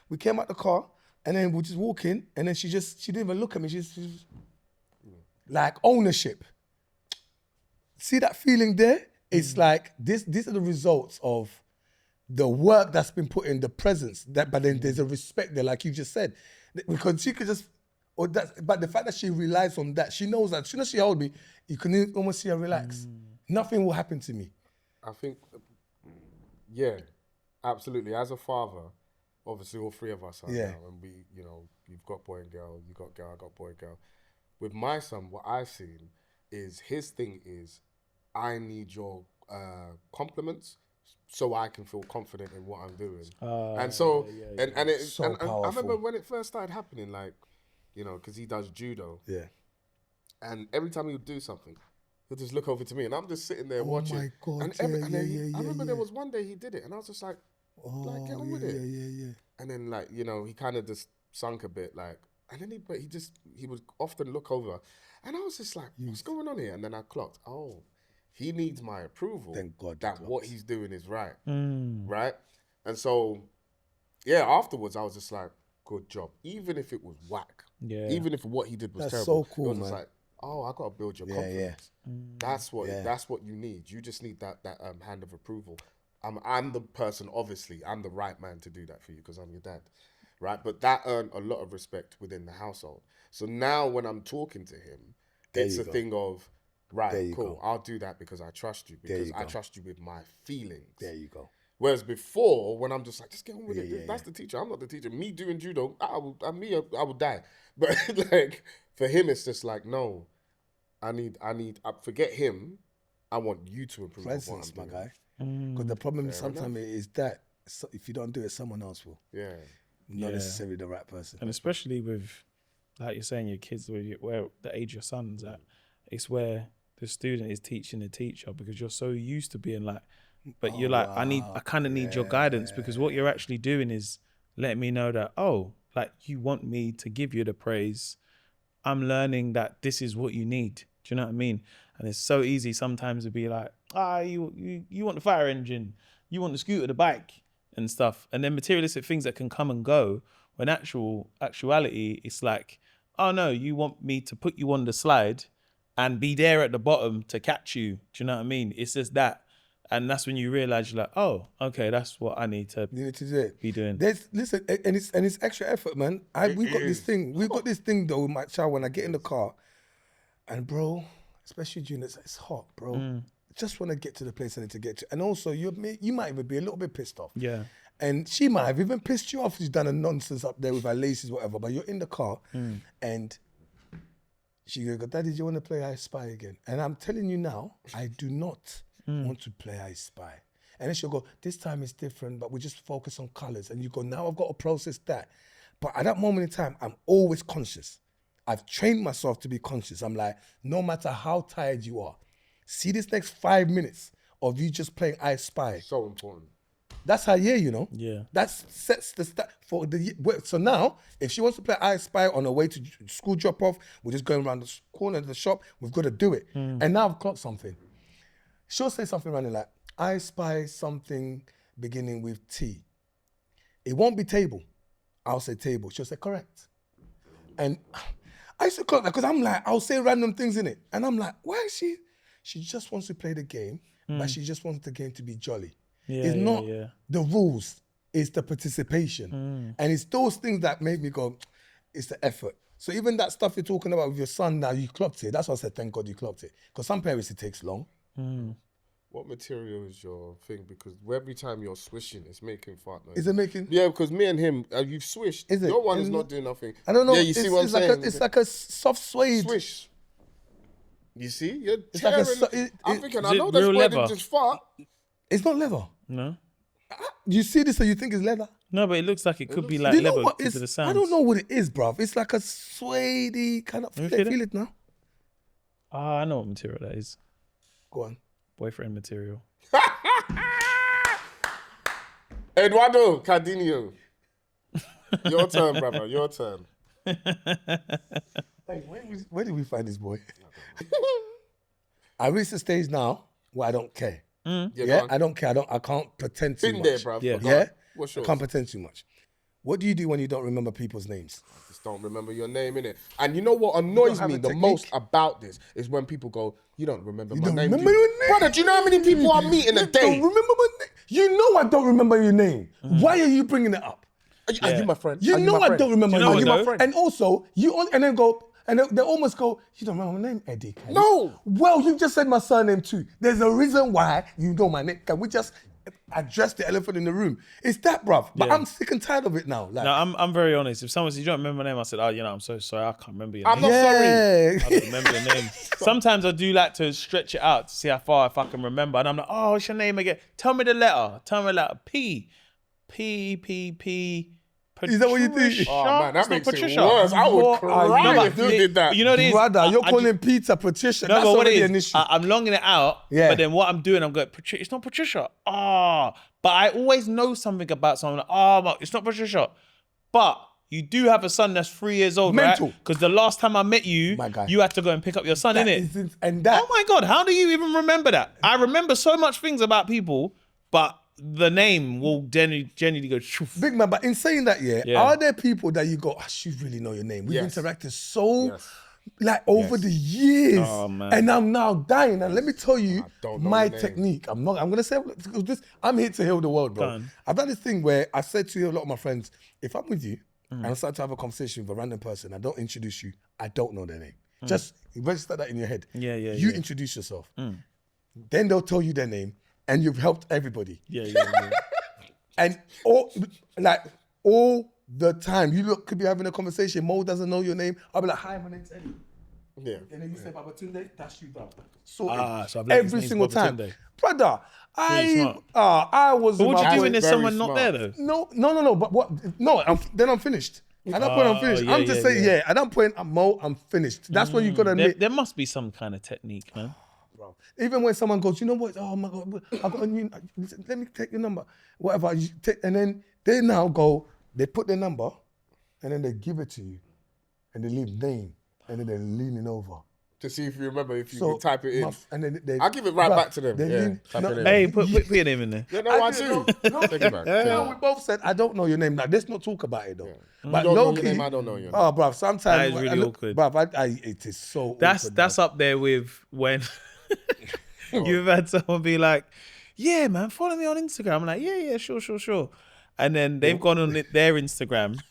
we came out the car, and then we're just walking, and then she didn't even look at me. She's like ownership. See that feeling there? It's like these are the results of the work that's been put in, the presence. But then there's a respect there, like you just said, because she could just. But the fact that she relies on that, she knows that as soon as she hold me, you can almost see her relax. Nothing will happen to me. I think, yeah, absolutely. As a father, obviously all three of us are now, and we, you know, you've got boy and girl, you got girl, I got boy and girl. With my son, what I've seen is his thing is, I need your compliments so I can feel confident in what I'm doing. And so, and I remember when it first started happening, like, you know, because he does judo. Yeah. And every time he would do something, he'll just look over to me, and I'm just sitting there watching. Oh my God! I remember there was one day he did it, and I was just like get on with it. Yeah. And then, like, you know, he kind of just sunk a bit, like, and then he would often look over, and I was just like, what's going on here? And then I clocked, he needs my approval. Thank God that what he's doing is right, right? And so, yeah, afterwards I was just like, good job, even if it was whack, even if what he did was terrible. So cool, it was man. just like, I gotta build your confidence. That's what you need. You just need that hand of approval. I'm the person, obviously, I'm the right man to do that for you because I'm your dad, right? But that earned a lot of respect within the household. So now when I'm talking to him, it's a thing of, right, cool, I'll do that because I trust you, because I trust you with my feelings. There you go. Whereas before, when I'm just like, just get on with it. That's the teacher. I'm not the teacher. Me doing judo, I would die. But like, for him, it's just like, no, forget him. I want you to improve. Presence, my guy. Because the problem sometimes is that if you don't do it, someone else will. Yeah. Not necessarily the right person. And especially with, like you're saying, your kids, where the age your son's at, it's where the student is teaching the teacher, because you're so used to being like, but you're like, I kind of need your guidance, because what you're actually doing is letting me know that, like you want me to give you the praise. I'm learning that this is what you need. Do you know what I mean? And it's so easy sometimes to be like, you want the fire engine, you want the scooter, the bike and stuff. And then materialistic things that can come and go, when actuality, it's like, oh no, you want me to put you on the slide and be there at the bottom to catch you. Do you know what I mean? It's just that. And that's when you realize you're like, oh, okay, that's what I need to be doing. Listen, and it's extra effort, man. We've got this thing though with my child when I get in the car, and bro, especially during it's hot, bro. I just want to get to the place I need to get to. And also, you might even be a little bit pissed off. Yeah. And she might have even pissed you off. She's done a nonsense up there with her laces, whatever. But you're in the car, and she goes, Daddy, do you want to play I Spy again? And I'm telling you now, I do not want to play I Spy. And then she'll go, this time it's different, but we just focus on colors. And you go, now I've got to process that. But at that moment in time, I'm always conscious. I've trained myself to be conscious. I'm like, no matter how tired you are, see this next 5 minutes of you just playing I Spy. So important. That's her year, you know? Yeah. That sets the start for the year. So now, if she wants to play I Spy on her way to school drop off, we're just going around the corner of the shop, we've got to do it. And now I've clocked something. She'll say something running like, I spy something beginning with T. It won't be table. I'll say table. She'll say correct. And I used to clock that because I'm like, I'll say random things in it. And I'm like, why is she? She just wants to play the game, but she just wants the game to be jolly. It's not the rules, it's the participation. And it's those things that make me go, it's the effort. So even that stuff you're talking about with your son now, you clocked it. That's why I said, thank God you clocked it. Because some parents, it takes long. What material is your thing? Because every time you're swishing, it's making fart noise. Is it making? Yeah, because me and him, you've swished. Is it? Your one is not doing nothing. I don't know. Yeah, you see what I'm saying? It's like a soft suede. Swish. You see? You're It's like tearing. I'm thinking, I it know that's real why they leather? just fart. It's not leather. No? You see this and you think it's leather? No, but it looks like it could be like You know leather what? because of the sound. I don't know what it is, bruv. It's like a suede kind of. Feel it now. I know what material that is. Go on. Boyfriend material. Eduardo Cardinho. Your turn, brother. Your turn. Hey, where did we find this boy? I reached the stage now where I don't care. Yeah, I don't care. I can't pretend too much. Been there, bruv. Yeah. What's I yours? can't pretend too much. What do you do when you don't remember people's names? Just don't remember your name, innit? And you know what annoys have me a the technique? most about this is when people go, you don't remember my don't name. remember do you?" your name? Brother, do you know how many people I meet in a You day? don't remember my name? You know I don't remember your name. Why are you bringing it up? Are you my friend? You Are know my I friend? don't remember Do you know your what, name. though? And also, and then go, and they almost go, you don't remember my name, Eddie? Can you?" No. Well, you just said my surname too. There's a reason why you know my name. Can we just address the elephant in the room? It's that, bruv. But Yeah. I'm sick and tired of it now. Like, No, I'm very honest. If someone says you don't remember my name, I said, I'm so sorry, I can't remember your I'm name. not sorry. yeah. I don't remember your name. Sometimes I do like to stretch it out to see how far if I can remember. And I'm like, oh, what's your name again? Tell me the letter. Tell me the letter. P. Is that what you think? Patricia? Oh, man, that It's not makes it Patricia. worse. I would What cry are you if you doing? did that. You know what it is? Brother, you're I calling Peter Patricia. No, That's but what it already is, an issue. I'm longing it out. Yeah. But then what I'm doing, I'm going, Patricia. It's not Patricia. But I always know something about someone. Like, it's not Patricia. But you do have a son that's 3 years old, Mental. right? Because the last time I met you, My guy. you had to go and pick up your son, That innit? is- and that, Oh my God, how do you even remember that? I remember so much things about people, but the name will generally go, shoof. big man, but in saying that, Yeah. are there people that you go, I should really know your name? We've Yes. interacted so, Yes. like, over the years. Oh, man. And I'm now dying. And let me tell you, don't know my your name. technique. I'm going to say, this, I'm here to heal the world, bro. Done. I've done this thing where I said to a lot of my friends, if I'm with you, and I start to have a conversation with a random person, I don't introduce you, I don't know their name. Just register that in your head. Yeah, You yeah. introduce yourself. Then they'll tell you their name, and you've helped everybody. Yeah. And all the time, could be having a conversation. Mo doesn't know your name. I'll be like, hi, my name's Eddie. Yeah. And then you say Babatunde, that's you done. So so I've learned his every name's single time, Babatunde. brother. smart. I was. But in what my you do when point- there's Very someone not there smart. though? No. But what? No. Then I'm finished. At that point, I'm finished. yeah, I'm just yeah, saying, yeah. At that point, I'm finished. That's when you gotta admit. There must be some kind of technique, man. Bro. Even when someone goes, you know what? Oh my God, I got a new. Let me take your number. Whatever. And then they now go. They put their number, and then they give it to you, and they leave name, and then they're leaning over. To see if you remember, if you can type it in. And then they, I'll give it right back to them. Type it in. Hey, put your name in there. Yeah, no, I do. Take it back. No, we both said, I don't know your name. Now, let's not talk about it, though. Yeah. But You don't know low-key, your name, I don't know your name. Oh, bruv, sometimes... That is really awkward. Bruv, it is so That's awkward. that's up there with when you've had someone be like, "Yeah, man, follow me on Instagram." I'm like, "Yeah, sure." And then they've gone on their Instagram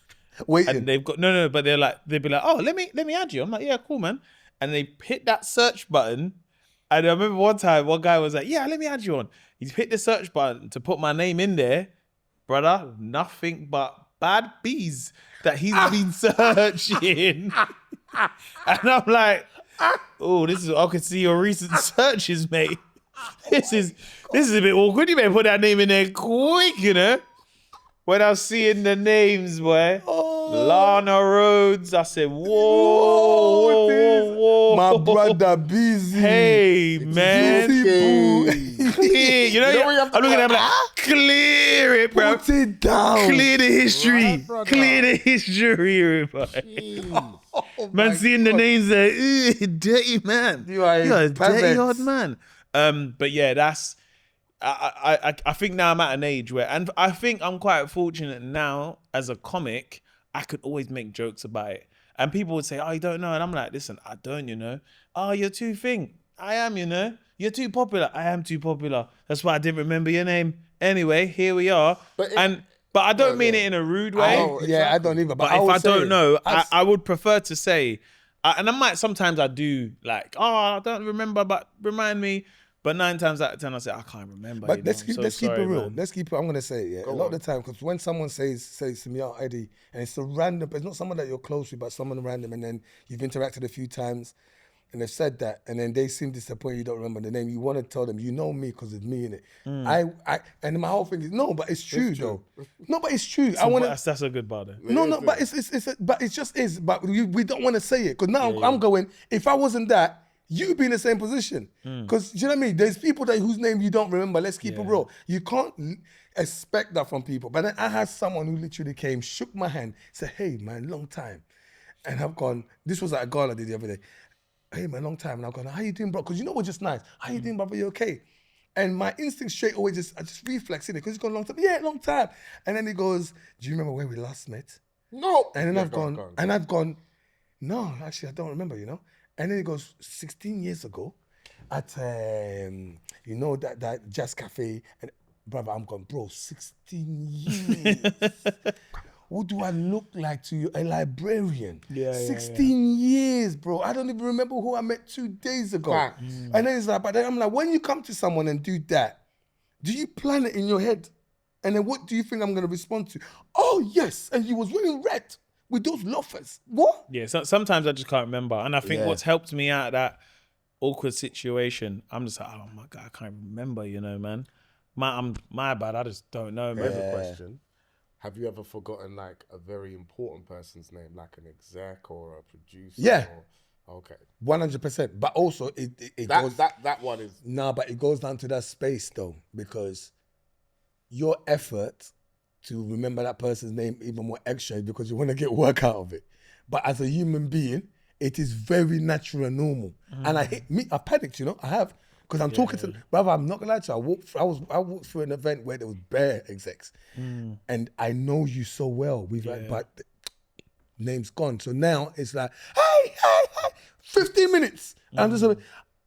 Waiting. and they've got but they'd be like, "Oh, let me add you." I'm like, "Yeah, cool, man." And they hit that search button. And I remember one time, one guy was like, "Yeah, let me add you on." He's hit the search button to put my name in there, brother. Nothing but bad bees that he's been searching. And I'm like, "Oh, I can see your recent searches, mate. This is a bit awkward. You better put that name in there quick, you know." When I was seeing the names, boy, Lana Rhodes, I said, whoa. My brother busy. Hey, man. Busy Clear. You know when you have to I'm looking at him like, like, clear it, bro. Put it down. Clear the history. Right, brother. Clear the history, bro. Man, seeing the names there, dirty man. You are a You're a dirty pervert. old man. But yeah, that's. I think now I'm at an age where, and I think I'm quite fortunate now as a comic, I could always make jokes about it. And people would say, "Oh, you don't know," and I'm like, "Listen, I don't, you know. Oh, you're too thing. I am, you know. You're too popular. I am too popular. That's why I didn't remember your name. Anyway, here we are." But I don't mean it in a rude way. I don't either. But if I don't know, I would prefer to say, and I might sometimes I do like, "Oh, I don't remember, but remind me." But 9 times out of 10, I say, "I can't remember." But let's keep it real. Man. Let's keep it. I'm gonna say it. Yeah, a lot of the time, because when someone says to me, "Oh, Eddie," and it's a random, but it's not someone that you're close with, but someone random, and then you've interacted a few times, and they've said that, and then they seem disappointed you don't remember the name. You want to tell them, you know me because it's me in it. And my whole thing is no, but it's true though. No, but it's true. I want to. That's a good bar there. No, but but it just is. But we don't want to say it because now I'm going. If I wasn't that, you'd be in the same position. Because you know what I mean. There's people whose name you don't remember. Let's keep it real. You can't expect that from people. But then I had someone who literally came, shook my hand, said, "Hey man, long time," and I've gone. This was at a gala I did the other day. "Hey man, long time," and I've gone, "How you doing, bro?" Because you know we're just nice. "How you doing, brother? You okay?" And my instinct straight away I just reflex in it because it's gone a long time. "Yeah, long time." And then he goes, "Do you remember where we last met?" No. And then I've gone, "No, actually, I don't remember, you know." And then he goes, 16 years ago at, that jazz cafe. And brother, I'm going, bro, 16 years. What do I look like to you? A librarian. 16 years, bro. I don't even remember who I met 2 days ago. And then it's like, but then I'm like, when you come to someone and do that, do you plan it in your head? And then what do you think I'm going to respond to? "Oh, yes. And you was wearing red with those loafers." What? Yeah, so sometimes I just can't remember. And I think what's helped me out of that awkward situation, I'm just like, "Oh my God, I can't remember, you know, man. My bad, I just don't know, man." Here's a question. Have you ever forgotten like a very important person's name, like an exec or a producer? Yeah. Okay. 100%. But also, it That goes... that one is... Nah, but it goes down to that space, though, because your effort to remember that person's name even more extra because you want to get work out of it. But as a human being, it is very natural and normal. And I panicked, you know, I have. Because I'm talking to, brother, I'm not gonna lie to you, I walked through an event where there was bare execs. And I know you so well. But the name's gone. So now it's like, hey, 15 minutes. I'm just,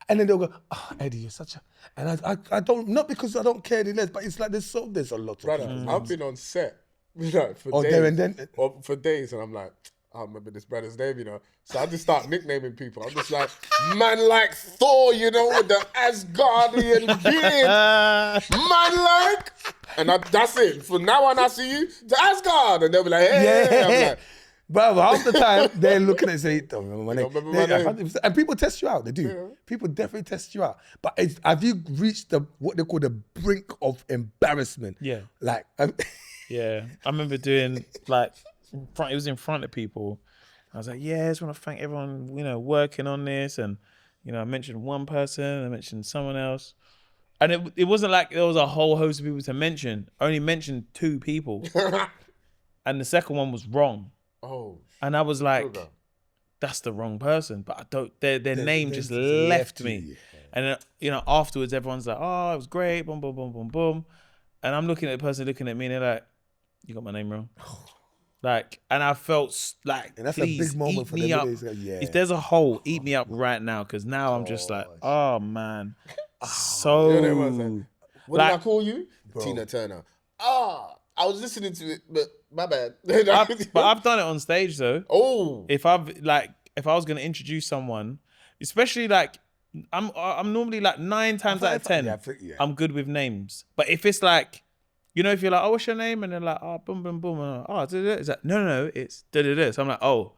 and then they'll go, "Oh, Eddie, you're such a," and I don't, not because I don't care any less, but it's like there's a lot of Brother, people. I've been on set for days. There and then. Or for days, and I'm like, I don't remember this brother's name, you know. So I just start nicknaming people. I'm just like, man like Thor, you know, with the Asgardian beard. Man like. And that's it. From now on, I see you, to Asgard. And they'll be like, hey. I'm like, But half the time, they're looking at it and say, don't remember my name. Don't remember my name. 100%. And people test you out, they do. Yeah. People definitely test you out. But have you reached what they call the brink of embarrassment? Yeah. Like, Yeah. I remember doing like, it was in front of people. I was like, yeah, I just want to thank everyone, working on this. And, I mentioned one person, I mentioned someone else. And it wasn't like there was a whole host of people to mention. I only mentioned 2 people. And the second one was wrong. Oh. And I was like, that's the wrong person. But I don't, their name just left me. And afterwards everyone's like, oh, it was great, boom, boom, boom, boom, boom. And I'm looking at the person looking at me and they're like, you got my name wrong. Like, and I felt like, and that's please a big moment eat for me them. up. If there's a hole, eat me up right now. Cause now I'm just like, oh man. What did I call you? Bro. Tina Turner. I was listening to it, but my bad. But I've done it on stage though. Oh. If I was gonna introduce someone, especially like I'm normally like 9 times out of 10, I'm good with names. But if it's like, if you're like, oh, what's your name? And they're like, oh, boom, boom, boom. And I'm like, oh, it's like, no, it's da-da-da. So I'm like, oh,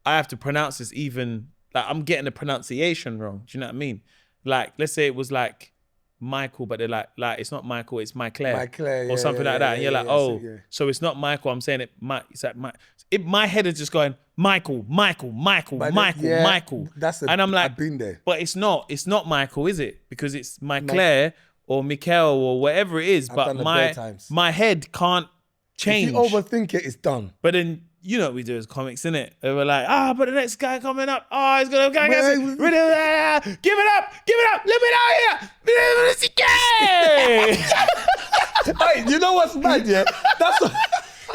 I have to pronounce this even, like I'm getting the pronunciation wrong. Do you know what I mean? Like, let's say it was like Michael, but they're like it's not Michael, it's Claire or something like that. And you're like, so it's not Michael. I'm saying it. It's like my head is just going Michael. And I'm like, I've been there. but it's not Michael, is it? Because it's Claire or Mikhail or whatever it is. But my head can't change. If you overthink it, it's done. But then. You know what we do as comics, innit? They were like, but the next guy coming up, he's gonna give it up, let me out here. Hey, you know what's mad, yeah? That's what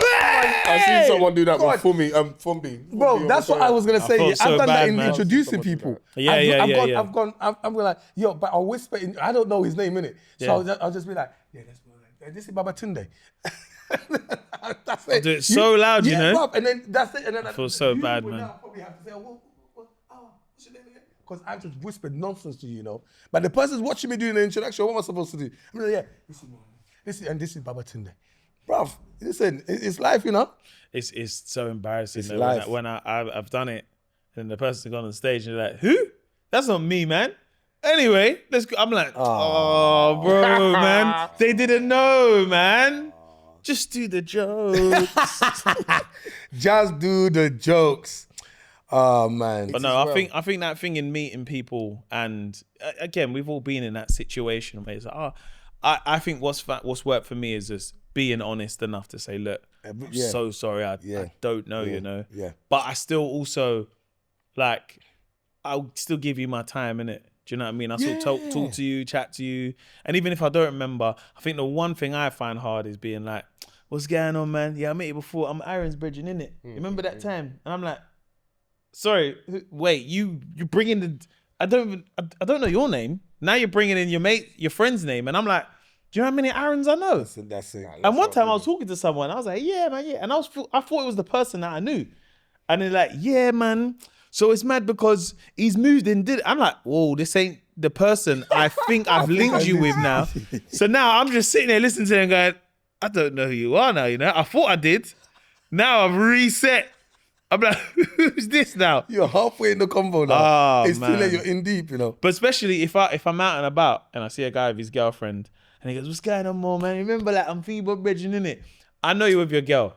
I seen someone do that with Fumbi. Bro, that's what I was gonna say. I've done that in introducing people. I'm going like, yo, but I'll whisper in, I don't know his name, innit? So I'll just be like, yeah, this is Babatunde. That's it. I'll do it so loud, you know. Bruv, and then that's it. And then I feel so bad, man. Now probably have to say, what's your name again? Because I've just whispered nonsense to you, But the person's watching me doing the introduction. What am I supposed to do? I'm like, this is Babatunde. Bruv, listen, it's life, It's so embarrassing it's though, life. when I've done it, and the person's gone on stage and they're like, who? That's not me, man. Anyway, let's go. I'm like, oh, bro, man. They didn't know, man. Just do the jokes. Just do the jokes. Oh man. But no, I think that thing in meeting people, and again, we've all been in that situation where it's like, I think what's worked for me is just being honest enough to say, look, I'm so sorry, I don't know, Yeah. But I still also I'll still give you my time, innit? Do you know what I mean? I still talk to you, chat to you. And even if I don't remember, I think the one thing I find hard is being like, what's going on, man? Yeah, I met you before. I'm Aaron's bridging, innit? Remember that time? And I'm like, sorry, wait, you bringing the... I don't know your name. Now you're bringing in your friend's name. And I'm like, do you know how many Aarons I know? That's it. And one time I was talking to someone. I was like, yeah, man, yeah. And I thought it was the person that I knew. And they're like, yeah, man. So it's mad because he's moved and did it. I'm like, whoa, this ain't the person I think I've linked you with now. So now I'm just sitting there listening to him going, I don't know who you are now, I thought I did. Now I've reset. I'm like, who's this now? You're halfway in the convo now. Oh, it's man. too late, you're in deep, But especially if I'm out and about and I see a guy with his girlfriend and he goes, what's going on, more, man? Remember I'm feeble bridging, innit? I know you're with your girl.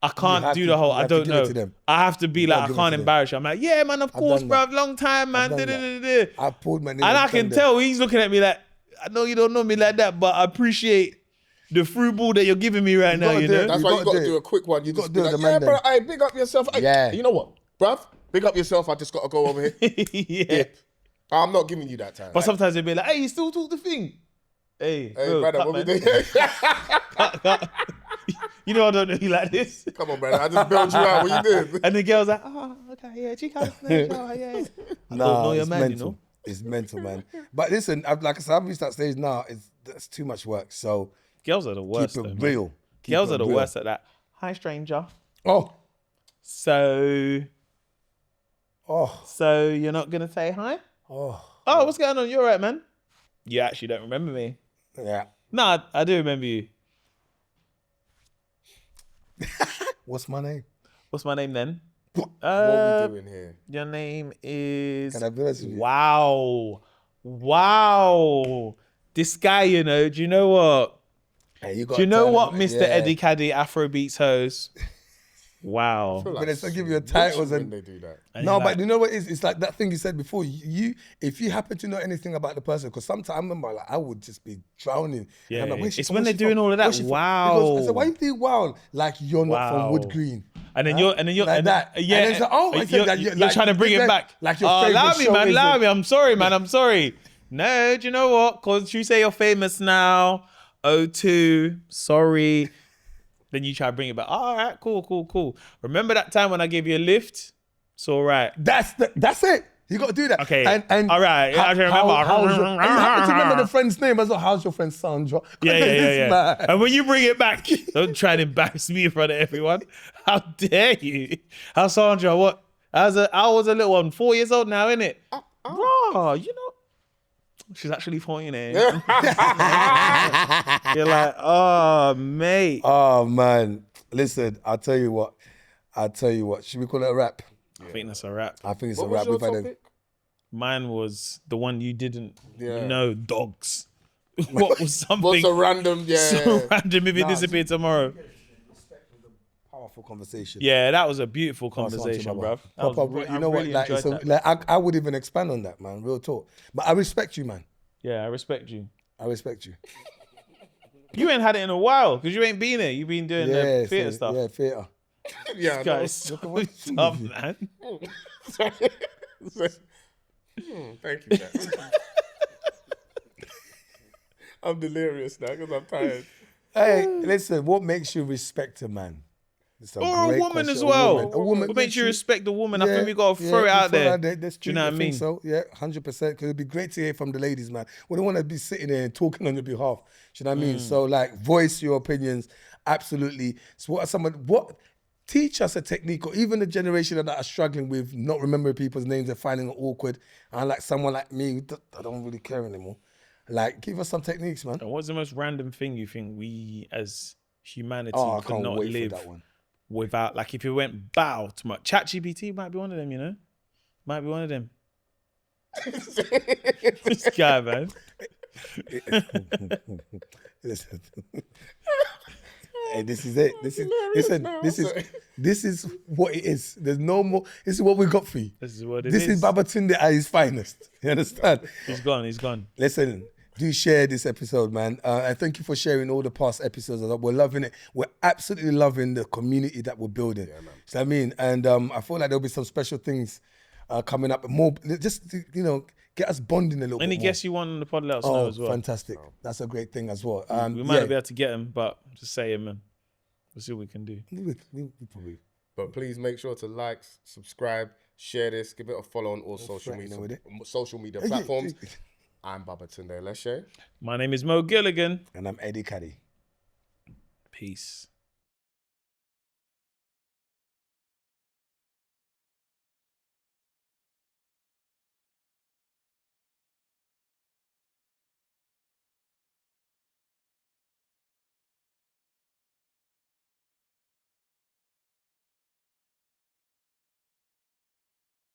I can't do the whole, I don't know. I have to be like, I can't embarrass you. I'm like, yeah, man, of course, bro. Long time, man. I pulled my name. And I can tell he's looking at me like, I know you don't know me like that, but I appreciate the fruit ball that you're giving me right now, That's why you got to do a quick one. You just be like, yeah, bro, big up yourself. Yeah. You know what, bruv? Big up yourself. I just got to go over here. Yeah. I'm not giving you that time. But sometimes they'll be like, hey, you still talk the thing. Hey, bro, brother, what we doing? cut. You know I don't know you like this. Come on, brother. I just bailed you out. What you doing? And the girl's like, oh, okay, yeah, chica. Yeah. I don't know your man, mental. It's mental, man. But listen, like I said, I've reached that stage now. That's too much work. So girls are the worst. Keep it real. Girls are the worst at that. Hi, stranger. Oh. So you're not gonna say hi? Oh, what's going on? You're right, man. You actually don't remember me. Yeah. No, I do remember you. What's my name? What's my name then? What are we doing here? Your name is... Can I be honest with you? Wow. This guy, you know, do you know what? Hey, Do you know what, Mr. Yeah. Eddie Kadi, Afrobeats host? Wow. I feel But like they give you a titles when and they do that. no, but you know what it is? It's like that thing you said before. If you happen to know anything about the person, because sometimes I remember like I would just be drowning. Yeah, I'm like, yeah. where's she It's from? when Where's they're she doing from? all of that. Where's she from? Wow. Because I said, why you think wow? Like you're not from Wow. Wood Green. And then Huh? you're like that. Yeah. And then it's like, oh, I said that you're like, trying to bring it back. Like your Oh, favorite allow me, show man. is Allow me. I'm sorry, man. I'm sorry. No, do you know what? Because you say you're famous now. O2. Sorry. Then you try to bring it back. All right, cool. Remember that time when I gave you a lift? It's all right. That's it. You got to do that. Okay. And all right. I can remember. and you happen to remember the friend's name as well. How's your friend Sandra? Yeah. And when you bring it back, don't try and embarrass me in front of everyone. How dare you? How's Sandra? What? I was a little one, 4 years old now, innit? Bro, you know. She's actually 40, innit? You're like, oh, mate. Oh, man. Listen, I'll tell you what. Should we call it a wrap? I think that's a wrap. I think it's What a was wrap. your We've had topic? Mine was the one you didn't Yeah. know, dogs. What was something What's a random? Yeah. so random if it disappeared tomorrow? Powerful conversation. Yeah, that was a beautiful Pass on to conversation, Baba. bruv. Proper, you know what? Like, enjoyed that. like I would even expand on that, man. Real talk. But I respect you, man. Yeah, I respect you. I respect you. You ain't had it in a while because you ain't been here. You've been doing the theatre stuff. Yeah, theatre. Yeah. Guys, so tough, man. Thank you, Jack. I'm delirious now because I'm tired. Hey, listen. What makes you respect a man? It's Or a great woman question. as well. A woman. What makes you respect the woman? I Yeah, think we got to yeah, throw it out throw there. That's Do true. you know what I think mean? So yeah, 100%. Because it'd be great to hear from the ladies, man. We don't want to be sitting there and talking on your behalf. Do you know what I mean? So like, voice your opinions. Absolutely. So what? Teach us a technique, or even the generation that are struggling with not remembering people's names and finding it awkward. And like someone like me, I don't really care anymore. Like, give us some techniques, man. And what's the most random thing you think we as humanity Oh, I could can't not wait live for that one. without? Like if you went bow to my ChatGPT, might be one of them, you know? Might be one of them. This guy, man. Listen. Hey, this is it. This is what it is. There's no more. This is what we got for you. This is what it is. This is Babatunde at his finest. You understand? He's gone. Listen, do share this episode, man. And thank you for sharing all the past episodes. We're loving it. We're absolutely loving the community that we're building. Yeah, man. So I mean, and I feel like there'll be some special things coming up. More, just to, get us bonding a little bit Any more. guests you want on the pod, let us know as well. Fantastic. That's a great thing as well. We might not be able to get him, but just say him, man. We'll see what we can do. We probably. But please make sure to like, subscribe, share this, give it a follow on all social media platforms. I'm Babatunde Aléshé. My name is Mo Gilligan. And I'm Eddie Kadi. Peace.